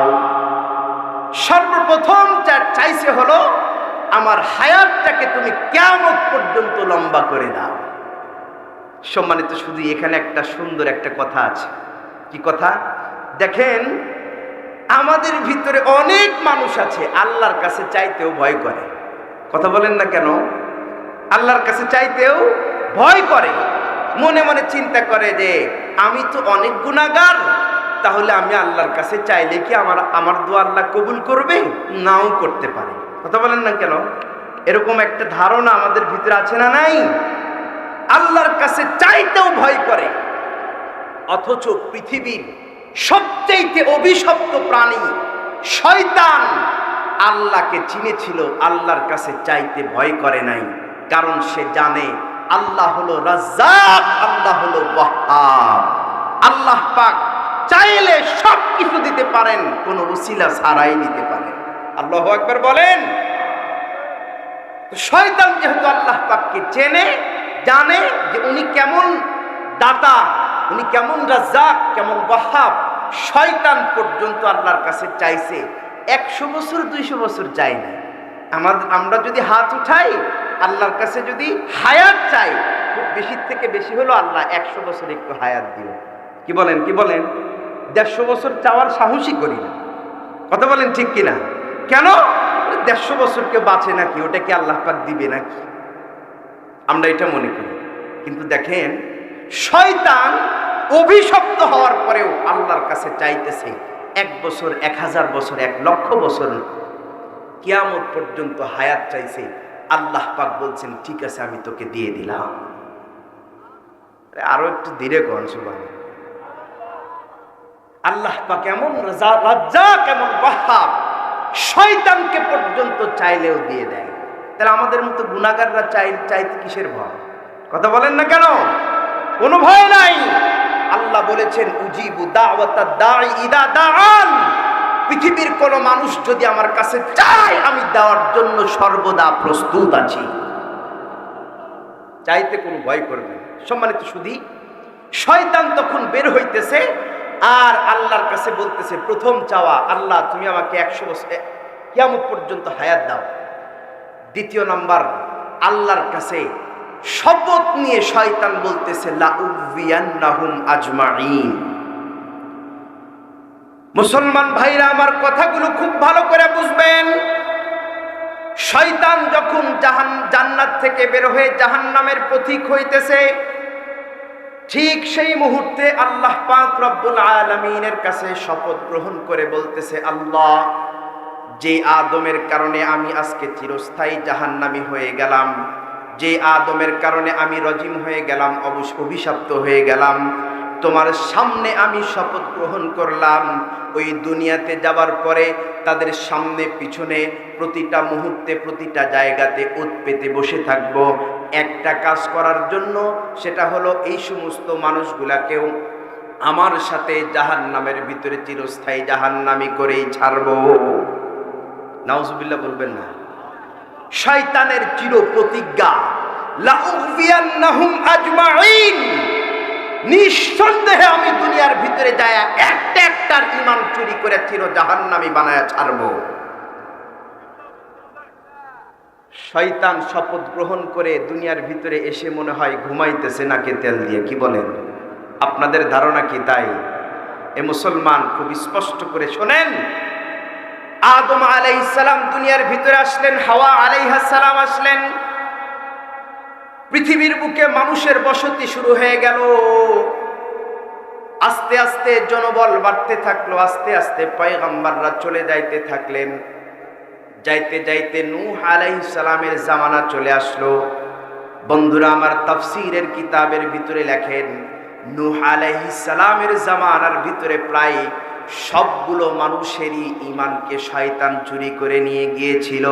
সর্বপ্রথম চাইছে হলো আমার হায়াতটাকে তুমি কিয়ামত পর্যন্ত লম্বা করে দাও। সম্মানিত, শুধু এখানে একটা সুন্দর একটা কথা আছে। কি কথা? দেখেন, আমাদের ভিতরে অনেক মানুষ আছে আল্লাহর কাছে চাইতেও ভয় করে। কথা বলেন না কেন? আল্লাহর কাছে চাইতেও ভয় করে, মনে মনে চিন্তা করে যে আমি তো অনেক গুনাহগার, তাহলে আমি আল্লাহর কাছে চাইলে কি আমার দোয়া আল্লাহ কবুল করবে? নাও করতে পারে। কথা বলেন না কেন? এরকম একটা ধারণা আমাদের ভিতরে আছে না নাই? আল্লাহর কাছে চাইতেও ভয় করে, অথচ পৃথিবীর সবচেয়ে অভিশপ্ত প্রাণী শয়তান আল্লাহকে চিনেছিল, আল্লাহর কাছে চাইতে ভয় করে নাই, কারণ সে জানে আল্লাহ হলো রাজ্জাক, আল্লাহ হলো ওয়াহ্হাব। আল্লাহ পাক চাইলে সব কিছু দিতে পারেন, কোনো ওসিলা ছাড়াই দিতে পারেন। আল্লাহু আকবার বলেন। শয়তান যেহেতু আল্লাহ পাককে চেনে, জানে যে উনি কেমন দাতা, উনি কেমন রাজ্জাক, কেমন ওয়াহ্হাব, শয়তান পর্যন্ত আল্লাহর কাছে চাইছে। 100 বছর 200 বছর চাই না। আমরা যদি হাত উঠাই আল্লাহর কাছে, যদি হায়াত চাই, খুব বেশি থেকে বেশি হলো আল্লাহ 100 বছর একটু হায়াত দিও। কি বলেন? 150 বছর চাওয়ার সাহসই করি না। কথা বলেন ঠিক কিনা? কেন? 150 বছর কেউ বাঁচে নাকি? ওটা কি আল্লাহ পাক দিবে নাকি? আমরা এটা মনে করি। কিন্তু দেখেন, শয়তান অভিশপ্ত হওয়ার পরেও আল্লাহর কাছে চাইতেছে 1 বছর, 1000 বছর, 1,00,000 বছর, কিয়ামত পর্যন্ত হায়াত চাইছে। আল্লাহ পাক বলছেন, ঠিক আছে, আমি তোকে দিয়ে দিলাম। আরো একটু ধীরে কোন সুবহানাল্লাহ। আল্লাহ পাক এমন রাজ্জাক, এমন ওয়াহ্হাব, শয়তানকে পর্যন্ত চাইলেও দিয়ে দেয়। তাহলে আমাদের মতো গুনাহগাররা চাইতে কিসের ভয়? কথা বলেন না কেন? কোনো ভয় নাই। আল্লাহ বলেছেন, উজিবু দাওয়াতাদ দাঈ ইদা দাআন। পৃথিবীর কোন মানুষ যদি আমার কাছে চায়, আমি দেওয়ার জন্য সর্বদা প্রস্তুত আছি। চাইতে কোনো ভয় করবে না। সম্মানিত সুধী, শয়তান তখন বের হইতেছে আর আল্লাহর কাছে বলতেছে, প্রথম চাওয়া, আল্লাহ তুমি আমাকে 100 বছর কিয়ামত পর্যন্ত হায়াত দাও। দ্বিতীয় নাম্বার, আল্লাহর কাছে শপথ নিয়ে শয়তান বলতেছে, লা উযিয়ান্নাহুম আজমাইন। মুসলমান ভাইরা, আমার কথাগুলো খুব ভালো করে বুঝবেন। শয়তান যখন জান্নাত থেকে বের হয়ে জাহান্নামের পথিক হইতেছে, ঠিক সেই মুহূর্তে আল্লাহ পাক রব্বুল আলামিনের কাছে শপথ গ্রহণ করে বলতেছে, আল্লাহ, যে আদমের কারণে আমি আজকে চিরস্থায়ী জাহান্নামী হয়ে গেলাম, যে আদমের কারণে আমি রজিম হয়ে গেলাম, অভিশপ্ত হয়ে গেলাম, তোমার সামনে আমি শপথ গ্রহণ করলাম, ওই দুনিয়াতে যাবার পরে তাদের সামনে পিছনে প্রতিটা মুহূর্তে প্রতিটা জায়গাতে ওত পেতে বসে থাকব একটা কাজ করার জন্য, সেটা হলো এই সমস্ত মানুষগুলাকেও আমার সাথে জাহান্নামের ভিতরে চিরস্থায়ী জাহান্নামী করেই ছাড়ব। নাউজুবিল্লাহ বলবেন না? শয়তানের চির প্রতিজ্ঞা, লা উযিয়ান্নাহুম আজমাইন। নিঃসন্দেহে আমি দুনিয়ার ভিতরে যায় একটার ঈমান চুরি করে চির জাহান্নামী বানায়া ছাড়ব। শয়তান শপথ গ্রহণ করে দুনিয়ার ভিতরে এসে মনে হয় ঘুমাইতেছে নাকে তেল দিয়ে। কি বলেন? আপনাদের ধারণা কি তাই? এ মুসলমান, খুব স্পষ্ট করে শোনেন। আদম আলাইহিস সালাম দুনিয়ার ভিতরে আসলেন, হাওয়া আলাইহিস সালাম আসলেন, পৃথিবীর বুকে মানুষের বসতি শুরু হয়ে গেল। আস্তে আস্তে জনবল বাড়তে থাকলো, আস্তে আস্তে পয়গম্বররা চলে যাইতে থাকলেন। যাইতে যাইতে নূহ আলাইহিস সালামের জামানা চলে আসলো। বন্ধুরা আমার, তাফসীরের কিতাবের ভিতরে লেখেন, নূহ আলাইহিস সালামের জামানার ভিতরে প্রায় সবগুলো মানুষেরই ঈমানকে শয়তান চুরি করে নিয়ে গিয়েছিল।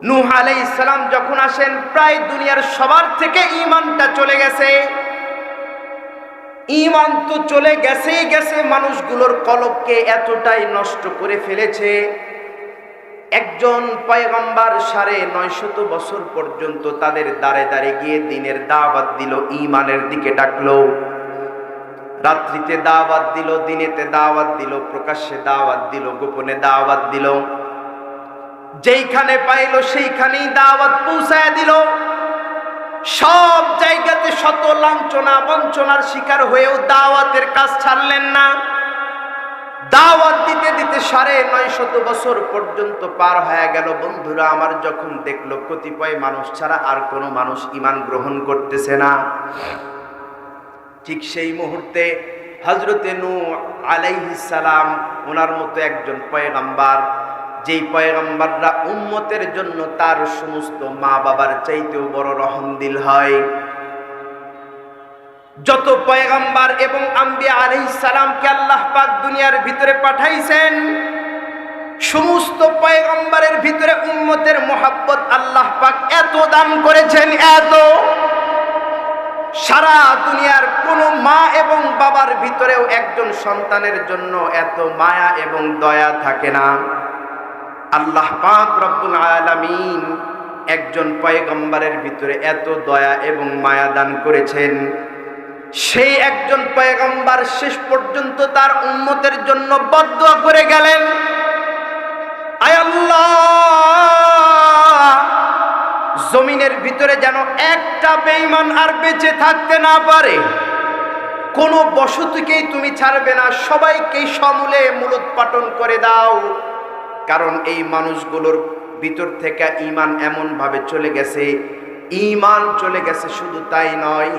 নূহ আলাইহিস সালাম যখন আসেন, প্রায় দুনিয়ার সবার থেকে ঈমানটা চলে গেছে। ঈমান তো চলে গেছেই গেছে, মানুষগুলোর কলবকে এতটাই নষ্ট করে ফেলেছে। একজন পয়গম্বর ৯৫০ বছর পর্যন্ত তাদের দ্বারে দ্বারে গিয়ে দ্বীনের দাওয়াত দিল, ঈমানের দিকে ডাকলো। রাত্রিতে দাওয়াত দিল, দিনেতে দাওয়াত দিল, প্রকাশ্যে দাওয়াত দিল, গোপনে দাওয়াত দিল। যেইখানে পাইল সেইখানেই দাওয়াত পৌঁছায় দিল। সব জায়গাতে শত লাঞ্ছনা বঞ্চনার শিকার হয়েও দাওয়াতের কাজ ছাড়লেন না। দাওয়াত দিতে দিতে ৯৫০ বছর পর্যন্ত পার হয়ে গেল। বন্ধুরা আমার, যখন দেখলো কতিপয় মানুষ ছাড়া আর কোনো মানুষ ঈমান গ্রহণ করতেছে না, ঠিক সেই মুহূর্তে হযরতে নূহ আলাইহিস সালাম, ওনার মতো একজন পয়গম্বর, যেই পয়গম্বররা উম্মতের জন্য তার সমস্ত মা বাবার চাইতেও বড় রহমদিল হয়। যত পয়গম্বর এবং আম্বিয়া আলাইহিস সালামকে আল্লাহ পাক দুনিয়ার ভিতরে পাঠাইছেন, সমস্ত পয়গম্বরের ভিতরে উম্মতের মোহাব্বত আল্লাহ পাক এত দান করেছেন, এত, সারা দুনিয়ার কোন মা এবং বাবার ভিতরেও একজন সন্তানের জন্য এত মায়া এবং দয়া থাকে না। আল্লাহ পাক রব্বুল আলামিন একজন পয়গম্বরের ভিতরে এত দয়া এবং মায়া দান করেছেন। সেই একজন পয়গম্বর শেষ পর্যন্ত তার উম্মতের জন্য বদদুয়া করে গেলেন, আয় আল্লাহ, জমিনের ভিতরে যেন একটা বেঈমান আর বেঁচে থাকতে না পারে। কোন বসতিকেই তুমি ছাড়বে না, সবাইকেই সমূলে মূলোৎপাটন করে দাও। কারণ এই মানুষগুলোর ভিতর থেকে ঈমান এমন ভাবে চলে গেছে, ঈমান চলে গেছে, শুধু তাই নয়,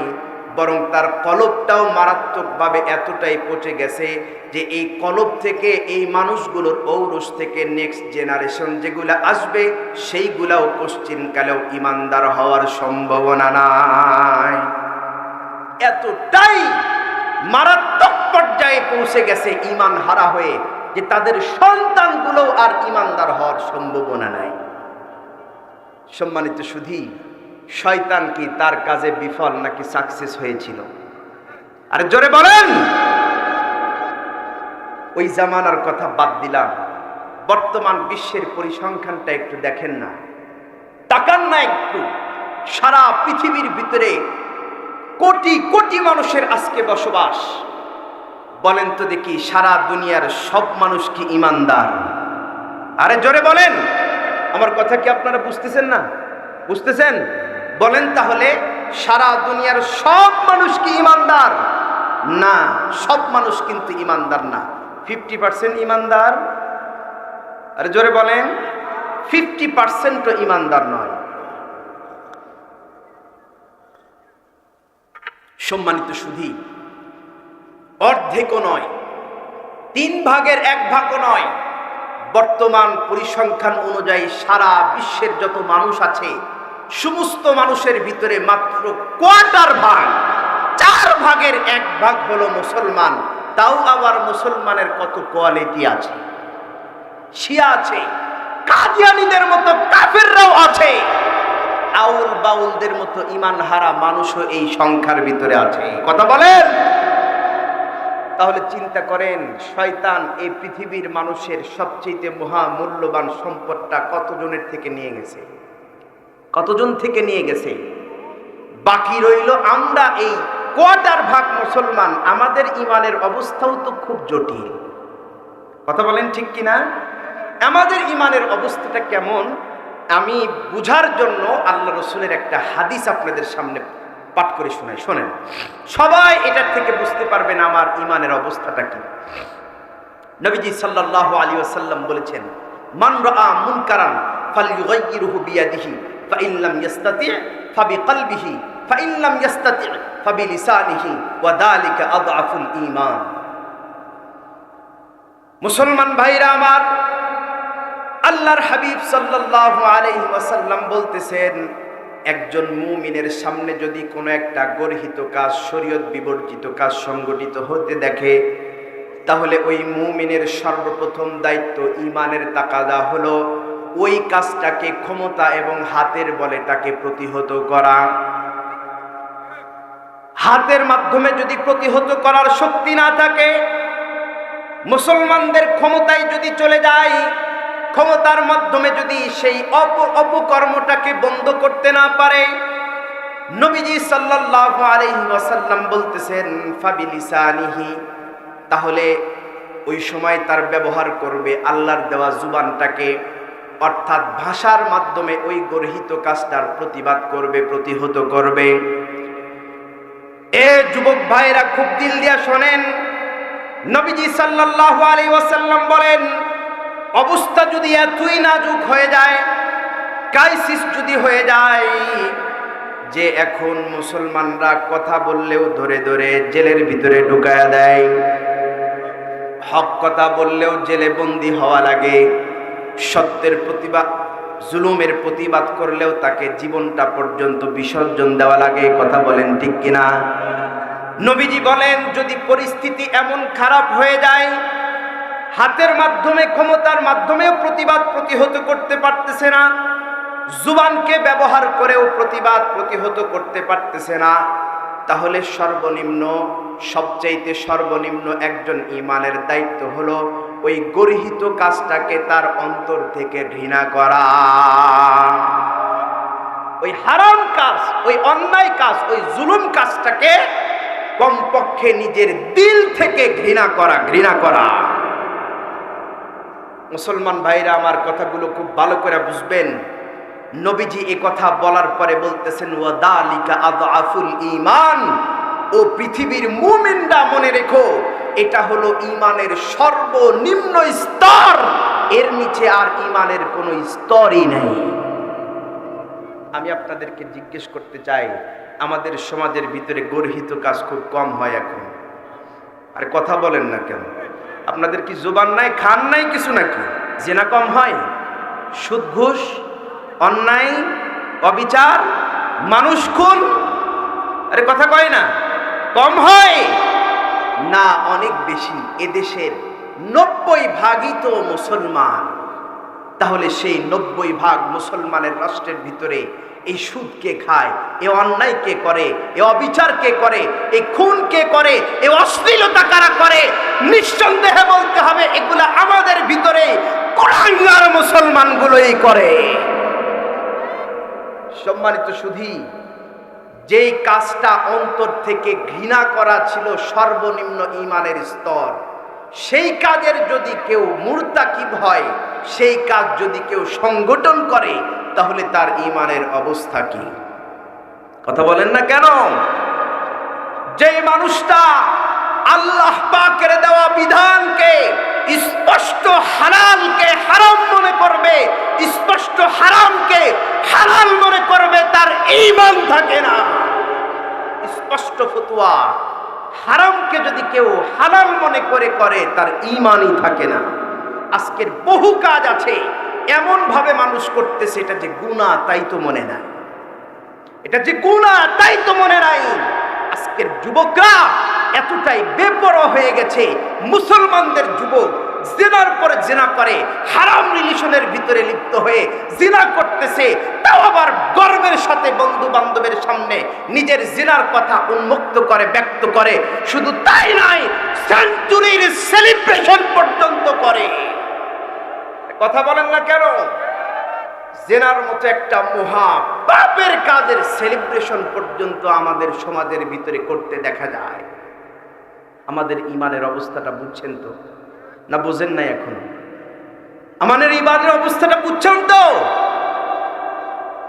বরং তার কলবটাও মারাত্মকভাবে এতটাই পচে গেছে যে এই কলব থেকে, এই মানুষগুলোর ঔরস থেকে নেক্সট জেনারেশন যেগুলা আসবে, সেইগুলাও কোশ্চিনকালেও ঈমানদার হওয়ার সম্ভাবনা নাই। এতটাই মারাত্মক পর্যায়ে পৌঁছে গেছে ঈমান হারা হয়ে, যে তাদের সন্তানগুলো আর ঈমানদার হওয়ার সম্ভাবনা নাই। সম্মানিত সুধী, শয়তান কি তার কাজে বিফল নাকি সাকসেস হয়েছিল? আরে জোরে বলেন। ওই জামানার কথা বাদ দিলাম, বর্তমান বিশ্বের পরিসংখ্যানটা একটু দেখেন না, তাকান না একটু। সারা পৃথিবীর ভিতরে কোটি কোটি মানুষের আজকে বসবাস। বলেন তো দেখি, সারা দুনিয়ার সব মানুষ কি ঈমানদার? আরে জোরে বলেন। আমার কথা কি আপনারা বুঝতেছেন না? বুঝতেছেন? বলেন তাহলে, সারা দুনিয়ার সব মানুষ কি ঈমানদার? না, সব মানুষ কিন্তু ঈমানদার না। 50% ঈমানদার। আরে জোরে বলেন, 50%ও ঈমানদার নয়। সম্মানিত সুধী, অর্ধেকও নয়, 3 ভাগের 1 ভাগও নয়। বর্তমান পরিসংখ্যান অনুযায়ী সারা বিশ্বের যত মানুষ আছে, সমস্ত মানুষের ভিতরে মাত্র কোয়ার্টার ভাগ, 4 ভাগের 1 ভাগ হলো মুসলমান। তাও আবার মুসলমানের কত কোয়ালিটি আছে। শিয়া আছে, কাদিয়ানীদের মতো কাফেররাও আছে, আউল বাউলদের মতো ঈমান হারা মানুষও এই সংখ্যার ভিতরে আছে। কথা বলেন। তাহলে চিন্তা করেন, শয়তান এই পৃথিবীর মানুষের সবচেয়ে মহামূল্যবান সম্পদটা কতজনের থেকে নিয়ে গেছে? কতজন থেকে নিয়ে গেছে? বাকি রইল আমরা, এই কোয়ার্টার ভাগ মুসলমান। আমাদের ঈমানের অবস্থাও তো খুব জটিল। কথা বলেন ঠিক কিনা? আমাদের ঈমানের অবস্থাটা কেমন, আমি বুঝার জন্য আল্লাহ রাসূলের একটা হাদিস আপনাদের সামনে পাঠ করে শোনাই। শোনেন, সবাই এটার থেকে বুঝতে পারবেন আমার ঈমানের অবস্থাটা কি। নবীজি সাল্লাল্লাহু আলাইহি ওয়াসাল্লাম বলেছেন, মান রাআ মুনকারান ফালইউগাইয়িরহু বিয়াদিহি ফাইন লাম ইস্তাতি' ফাবিকলবিহি ফাইন লাম ইস্তাতি' ফাবিলিসানিহি ওয়া যালিকা আযআফুল ঈমান। মুসলমান ভাইরা আমার, আল্লাহর হাবিব সাল্লাল্লাহু আলাইহি ওয়াসাল্লাম বলতেছেন, একজন মুমিনের সামনে যদি কোনো একটা গর্হিত কাজ, শরীয়ত বিবর্জিত কাজ সংগঠিত হতে দেখে, তাহলে ওই মুমিনের সর্বপ্রথম দায়িত্ব, ঈমানের তাকাদা হলো ওই কাজটাকে ক্ষমতা এবং হাতের বলে তাকে প্রতিহত করা। হাতের মাধ্যমে যদি প্রতিহত করার শক্তি না থাকে, মুসলমানদের ক্ষমতায় যদি চলে যায়, ক্ষমতার মাধ্যমে যদি সেই অপকর্মটাকে বন্ধ করতে না পারে, নবীজি সাল্লাল্লাহু আলাইহি ওয়াসাল্লাম বলতেছেন ফাবিলিসানিহি, তাহলে ওই সময় তার ব্যবহার করবে আল্লাহর দেওয়া জুবানটাকে, অর্থাৎ ভাষার মাধ্যমে ওই গর্হিত কাজটার প্রতিবাদ করবে, প্রতিহত করবে। এ যুবক ভাইরা খুব দিল দিয়া শোনেন, নবীজি সাল্লাল্লাহু আলাইহি ওয়াসাল্লাম বলেন, অবস্থা যদি এতই নাজুক হয়ে যায়, ক্রাইসিস যদি হয়ে যায় যে এখন মুসলমানরা কথা বললেও ধরে ধরে জেলের ভিতরে ঢুকায়া দেয়, হক কথা বললেও জেলে বন্দী হওয়া লাগে, সত্যের প্রতিবাদ, জুলুমের প্রতিবাদ করলেও তাকে জীবনটা পর্যন্ত বিসর্জন দেওয়া লাগে। কথা বলেন ঠিক কিনা? নবীজি বলেন, যদি পরিস্থিতি এমন খারাপ হয়ে যায়, হাতের মাধ্যমে, ক্ষমতার মাধ্যমেও প্রতিবাদ প্রতিহত করতে পারতেছে না, জুবানকে ব্যবহার করেও প্রতিবাদ প্রতিহত করতে পারতেছে না, তাহলে সর্বনিম্ন, সবচাইতে সর্বনিম্ন একজন ঈমানের দায়িত্ব হলো ওই গর্হিত কাজটাকে তার অন্তর থেকে ঘৃণা করা। ওই হারাম কাজ, ওই অন্যায় কাজ, ওই জুলুম কাজটাকে কমপক্ষে নিজের দিল থেকে ঘৃণা করা। মুসলমান ভাইরা আমার কথাগুলো খুব ভালো করে বুঝবেন। নবীজি এই কথা বলার পরে বলতেছেন, ওয়াদালিকা আযআফুল ঈমান, ও পৃথিবীর মুমিনরা মনে রেখো, এটা হলো ঈমানের সর্বনিম্ন স্তর, এর নিচে আর ঈমানের কোনো স্তরই নেই। আমি আপনাদেরকে জিজ্ঞেস করতে চাই, আমাদের সমাজের ভিতরে গর্হিত কাজ খুব কম হয় এখন, আর কথা বলেন না কেন? আপনাদের কি জবান নাই, খান নাই কিছু নাকি? জেনা কম হয়, সুদ ঘুষ, অন্যায়, অবিচার, মানুষ খুন, আরে কথা কয় না, কম হয় না? অনেক বেশি। এদেশের 90% তো মুসলমান, তাহলে সেই 90% মুসলমানের রাষ্ট্রের ভিতরে এই সুদ কে খায়, এ অন্যায় কে করে, এ অবিচার কে করে, এই খুন কে করে, এ অশ্লীলতা কারা করে? নিঃসন্দেহে বলতে হবে এগুলা আমাদের ভিতরে কুলাঙ্গার মুসলমানগুলোই করে। সম্মানিত সুধী, যেই কাজটা অন্তর থেকে ঘৃণা করা ছিল সর্বনিম্ন ঈমানের স্তর, সেই কাজের যদি কেউ মুরতাকিব হয়, সেই কাজ যদি কেউ সংগঠন করে, তাহলে তার ঈমানের অবস্থা কি? কথা বলেন না কেন? যে মানুষটা আল্লাহ পাকের দেওয়া বিধানকে, স্পষ্ট হালালকে হারাম মনে করবে, স্পষ্ট হারামকে হালাল মনে করবে, তার ঈমান থাকে না। স্পষ্ট ফতোয়া, হারামকে যদি কেউ হালাল মনে করে তার ঈমানই থাকে না। আজকের বহু কাজ আছে এমন ভাবে মানুষ করতেছে, এটা যে গুনাহ তাই তো মনে নাই, এটা যে গুনাহ তাই তো মনে নাই। আজকের যুবকরা এতটাই বেপরোয়া হয়ে গেছে, মুসলমানদের যুবক জিনার পরে জিনা করে, হারাম রিলেশনের ভিতরে লিপ্ত হয়ে জিনা করতেছে, তাও আবার গর্বের সাথে বন্ধু বান্ধবের সামনে নিজের জিনার কথা উন্মুক্ত করে, ব্যক্ত করে। শুধু তাই নয়, সেঞ্চুরির সেলিব্রেশন পর্যন্ত করে। কথা বলেন না কেন? জিনার মতো একটা মহা পাপের কাজের সেলিব্রেশন পর্যন্ত আমাদের সমাজের ভিতরে করতে দেখা যায়। আমাদের ঈমানের অবস্থাটা বুঝছেন তো, না বুঝেন নাই? এখন আমাদের ঈমানের অবস্থাটা বুঝছেন তো?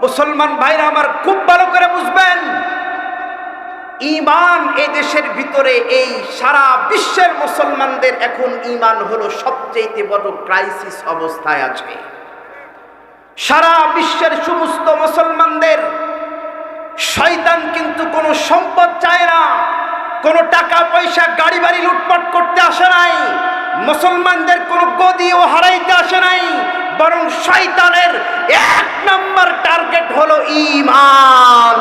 মুসলমান ভাইরা আমার খুব ভালো করে বুঝবেন, ঈমান এই দেশের ভিতরে, এই সারা বিশ্বের মুসলমানদের এখন ঈমান হলো সবচেয়ে বড় ক্রাইসিস অবস্থায় আছে। সারা বিশ্বের সমস্ত মুসলমানদের শয়তান কিন্তু কোনো সম্পদ চায় না, কোনো টাকা পয়সা গাড়ি বাড়ি লুটপাট করতে আসে নাই, মুসলমানদের কোনো গদিও হারাইতে আসে নাই, বরং শয়তানের এক নাম্বার টার্গেট হলো ঈমান।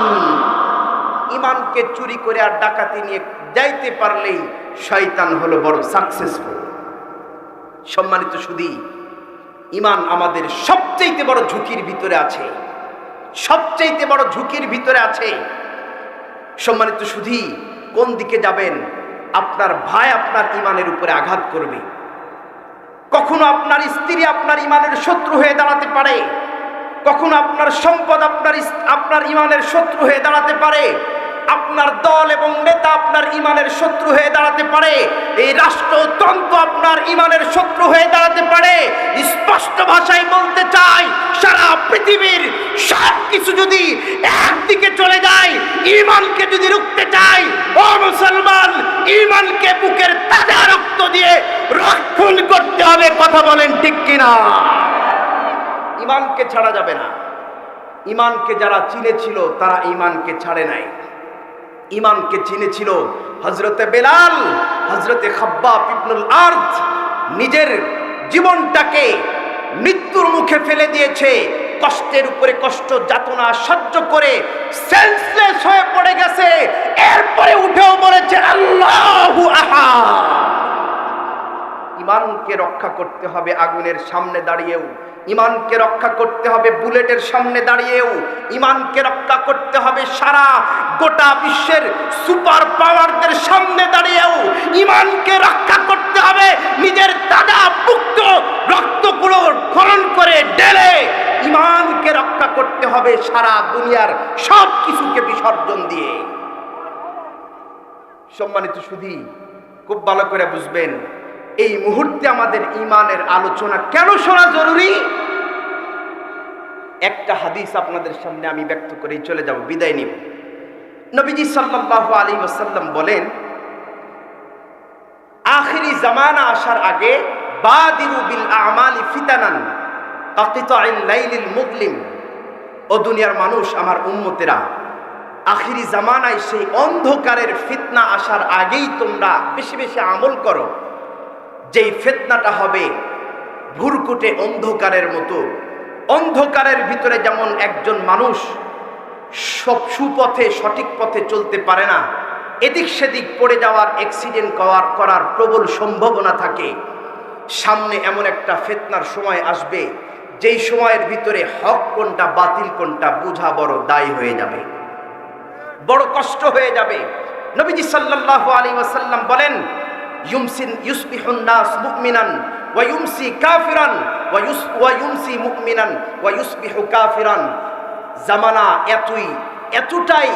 ঈমানকে চুরি করে আর ডাকাতি নিয়ে যাইতে পারলেই শয়তান হলো বড় সাকসেসফুল। সম্মানিত সুধী, ঈমান আমাদের সবচেয়ে বড় ঝুঁকির ভিতরে আছে, সবচেয়ে বড় ঝুঁকির ভিতরে আছে। সম্মানিত সুধী, কোন দিকে যাবেন? আপনার ভাই আপনার ঈমানের উপরে আঘাত করবে, কখনো আপনার স্ত্রী আপনার ঈমানের শত্রু হয়ে দাঁড়াতে পারে, কখনো আপনার সম্পদ আপনার ঈমানের শত্রু হয়ে দাঁড়াতে পারে, আপনার দল এবং নেতা আপনার ঈমানের শত্রু হয়ে দাঁড়াতে পারে, এই রাষ্ট্রতন্ত্র আপনার ঈমানের শত্রু হয়ে দাঁড়াতে পারে। স্পষ্ট ভাষায় বলতে চাই, সারা পৃথিবীর সব কিছু যদি একদিকে চলে যায়, ঈমানকে যদি রুখতে চাই, ও মুসলমান, ঈমানকে বুকের তাজা রক্ত দিয়ে রক্ষণ করতে হবে। কথা বলেন ঠিক কিনা? ঈমানকে ছাড়া যাবে না। ঈমানকে যারা চিনেছিল তারা ঈমানকে ছাড়ে নাই। ঈমানকে চিনেছিল হযরতে বেলাল, হযরতে খাব্বাব ইবনুল আরদ, নিজের জীবনটাকে মৃত্যুর মুখে ফেলে দিয়েছে, কষ্টের উপরে কষ্ট, যাতনা সহ্য করে সেন্সলেস হয়ে পড়ে গেছে। এরপরে উঠেও বলেছে আল্লাহু আহাদ। ঈমানকে রক্ষা করতে হবে আগুনের সামনে দাঁড়িয়েও, ঈমানকে রক্ষা করতে হবে বুলেটের সামনে দাঁড়িয়েও, ঈমানকে রক্ষা করতে হবে সারা গোটা বিশ্বের সুপার পাওয়ারদের সামনে দাঁড়িয়েও, ঈমানকে রক্ষা করতে হবে নিজের তাজা পুক্ত রক্তগুলো খনন করে ঢেলে। ঈমানকে রক্ষা করতে হবে সারা দুনিয়ার সব কিছুকে বিসর্জন দিয়ে। সম্মানিত সুধী, খুব ভালো করে বুঝবেন, এই মুহূর্তে আমাদের ঈমানের আলোচনা কেন শোনা জরুরি। একটা হাদিস আপনাদের সামনে আমি ব্যক্ত করেই চলে যাব, বিদায় নিব। নবীজি সাল্লাল্লাহু আলাইহি ওয়াসাল্লাম বলেন, আখিরি জামানা আসার আগে বাদিরু বিল আমালি ফিতানান কাকিতাইল লাইলিল মুযলিম। ও দুনিয়ার মানুষ, আমার উম্মতেরা, আখিরি জামানায় সেই অন্ধকারের ফিতনা আসার আগেই তোমরা বেশি বেশি আমল করো, যেই ফিতনাটা হবে ভুরকুটে অন্ধকারের মতো। অন্ধকারের ভিতরে যেমন একজন মানুষ সব সুপথে সঠিক পথে চলতে পারে না, এদিক সেদিক পড়ে যাওয়ার, অ্যাক্সিডেন্ট করার প্রবল সম্ভাবনা থাকে, সামনে এমন একটা ফিতনার সময় আসবে যেই সময়ের ভিতরে হক কোনটা বাতিল কোনটা বোঝা বড় দায় হয়ে যাবে, বড় কষ্ট হয়ে যাবে। নবীজি সাল্লাল্লাহু আলাইহি ওয়াসাল্লাম বলেন, ইউসবিহুন নাস মুমিনান ওয়া ইউমসি কাফিরান ওয়া ইউমসি মুমিনান ওয়া ইউসবিহু কাফিরান। জামানা এতটাই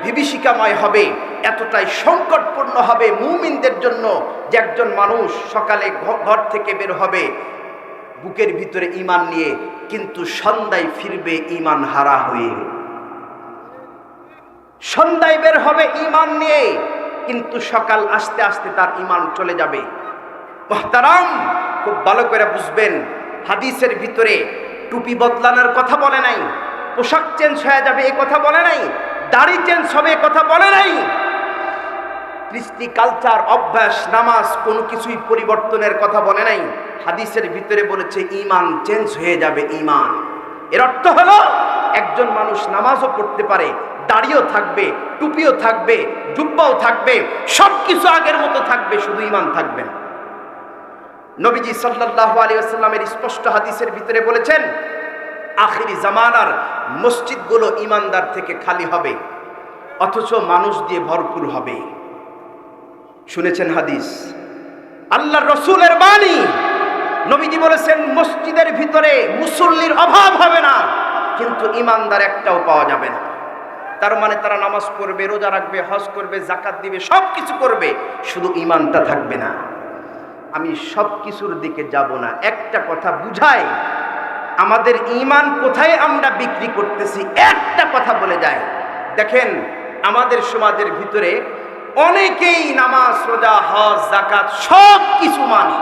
বিভীষিকাময় হবে, এতটাই সংকটপূর্ণ হবে মুমিনদের জন্য যে একজন মানুষ সকালে ঘর থেকে বের হবে বুকের ভিতরে ঈমান নিয়ে, কিন্তু সন্ধ্যায় ফিরবে ঈমান হারা হয়ে। সন্ধ্যায় বের হবে ঈমান নিয়ে, কিন্তু সকাল আসতে আসতে তার ঈমান চলে যাবে। মুহতারাম, খুব ভালো করে বুঝবেন, হাদিসের ভিতরে টুপি বদলানোর কথা বলে নাই, পোশাক চেঞ্জ হয়ে যাবে এ কথা বলে নাই, দাড়ি চেঞ্জ হবে এ কথা বলে নাই, কৃষ্টি কালচার অভ্যাস নামাজ কোনো কিছুই পরিবর্তনের কথা বলে নাই। হাদিসের ভিতরে বলেছে ঈমান চেঞ্জ হয়ে যাবে। ঈমান এর অর্থ হলো একজন মানুষ নামাজও পড়তে পারে, দাড়িও থাকবে, টুপিও থাকবে, জুব্বাও থাকবে, সবকিছু আগের মতো থাকবে, শুধু ঈমান থাকবে না। নবীজি সাল্লাল্লাহু আলাইহি ওয়াসাল্লামের স্পষ্ট হাদিসের ভিতরে বলেছেন, আখিরি জামানার মসজিদগুলো ঈমানদার থেকে খালি হবে, অথচ মানুষ দিয়ে ভরপুর হবে। শুনেছেন হাদিস, আল্লাহর রাসূলের বাণী। নবীজি বলেছেন, মসজিদের ভিতরে মুসল্লির অভাব হবে না, কিন্তু ঈমানদার একটাও পাওয়া যাবে না। তার মানে তারা নামাজ পড়বে, রোজা রাখবে, হজ করবে, যাকাত দিবে, সব কিছু করবে, শুধু ঈমানটা থাকবে না। আমি সব কিছুর দিকে যাব না, একটা কথা বুঝাই, আমাদের ঈমান কোথায় আমরা বিক্রি করতেছি, একটা কথা বলে যায়। দেখেন, আমাদের সমাজের ভিতরে অনেকেই নামাজ, রোজা, হজ, যাকাত সব কিছু মানে,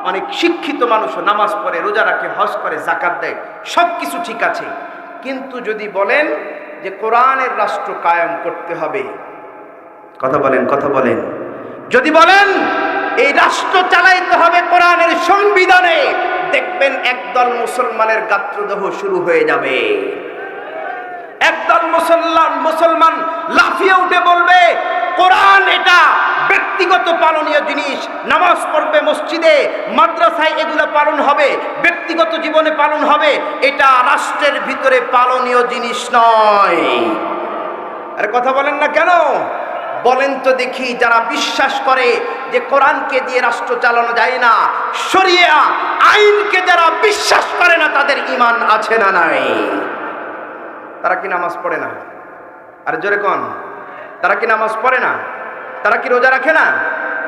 অনেক শিক্ষিত মানুষও নামাজ পড়ে, রোজা রাখে, হজ করে, যাকাত দেয়, সব কিছু ঠিক আছে, কিন্তু যদি বলেন যে কোরআনের রাষ্ট্র কায়েম করতে হবে, কথা বলেন, যদি বলেন এই রাষ্ট্র চালাইতে হবে কোরআনের সংবিধানে, দেখবেন একদল মুসলমানের গাত্রদাহ শুরু হয়ে যাবে। একদল মুসলমান লাফিয়ে উঠে বলবে, কোরআন এটা ব্যক্তিগত পালনীয় জিনিস, নামাজ পড়বে মসজিদে মাদ্রাসায় এগুলো পালন হবে, ব্যক্তিগত জীবনে পালন হবে, এটা রাষ্ট্রের ভিতরে পালনীয় জিনিস নয়। আরে কথা বলেন না কেন? বলেন তো দেখি, যারা বিশ্বাস করে যে কোরআনকে দিয়ে রাষ্ট্র চালানো যায় না, শরিয়া আইনকে যারা বিশ্বাস করে না, তাদের ঈমান আছে না নাই? তারা কি নামাজ পড়ে না? আর জোরে কোন, তারা কি নামাজ পড়ে না? তারা কি রোজা রাখে না?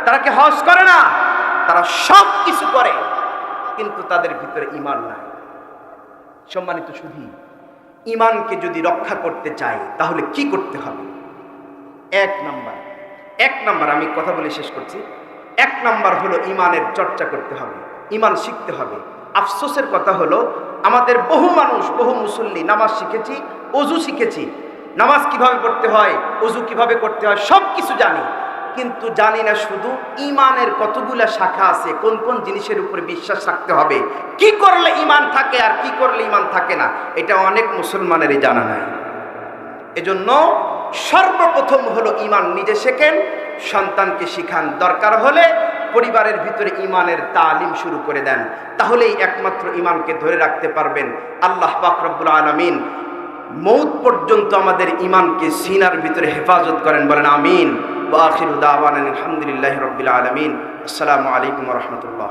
তারা কি হজ করে না? তারা সব কিছু করে, কিন্তু তাদের ভিতরে ঈমান নাই। সম্মানিত সুধী, ঈমানকে যদি রক্ষা করতে চাই তাহলে কি করতে হবে? এক নাম্বার আমি কথা বলে শেষ করছি। এক নাম্বার হলো ঈমানের চর্চা করতে হবে, ঈমান শিখতে হবে। আফসোসের কথা হলো, আমাদের বহু মানুষ, বহু মুসল্লি নামাজ শিখেছি, ওযু শিখেছি, নামাজ কিভাবে পড়তে হয়, ওযু কিভাবে করতে হয় সব কিছু জানি, কিন্তু জানি না শুধু ঈমানের কতগুলা শাখা আছে, কোন কোন জিনিসের উপরে বিশ্বাস রাখতে হবে, কি করলে ঈমান থাকে আর কি করলে ঈমান থাকে না, এটা অনেক মুসলমানেরই জানা নাই। এজন্য সর্বপ্রথম হলো ঈমান নিজে শেখেন, সন্তানকে শিখান, দরকার হলে পরিবারের ভিতরে ঈমানের তালিম শুরু করে দেন, তাহলেই একমাত্র ঈমানকে ধরে রাখতে পারবেন। আল্লাহ পাক রব্বুল আলামিন মৌত পর্যন্ত আমাদের ঈমানকে সিনার ভিতরে হেফাজত করেন, বলেন আমিন। ওয়া আখিরু দাওয়ানা আলহামদুলিল্লাহি রাব্বিল আলামিন। আসসালামু আলাইকুম ওয়া রাহমাতুল্লাহ।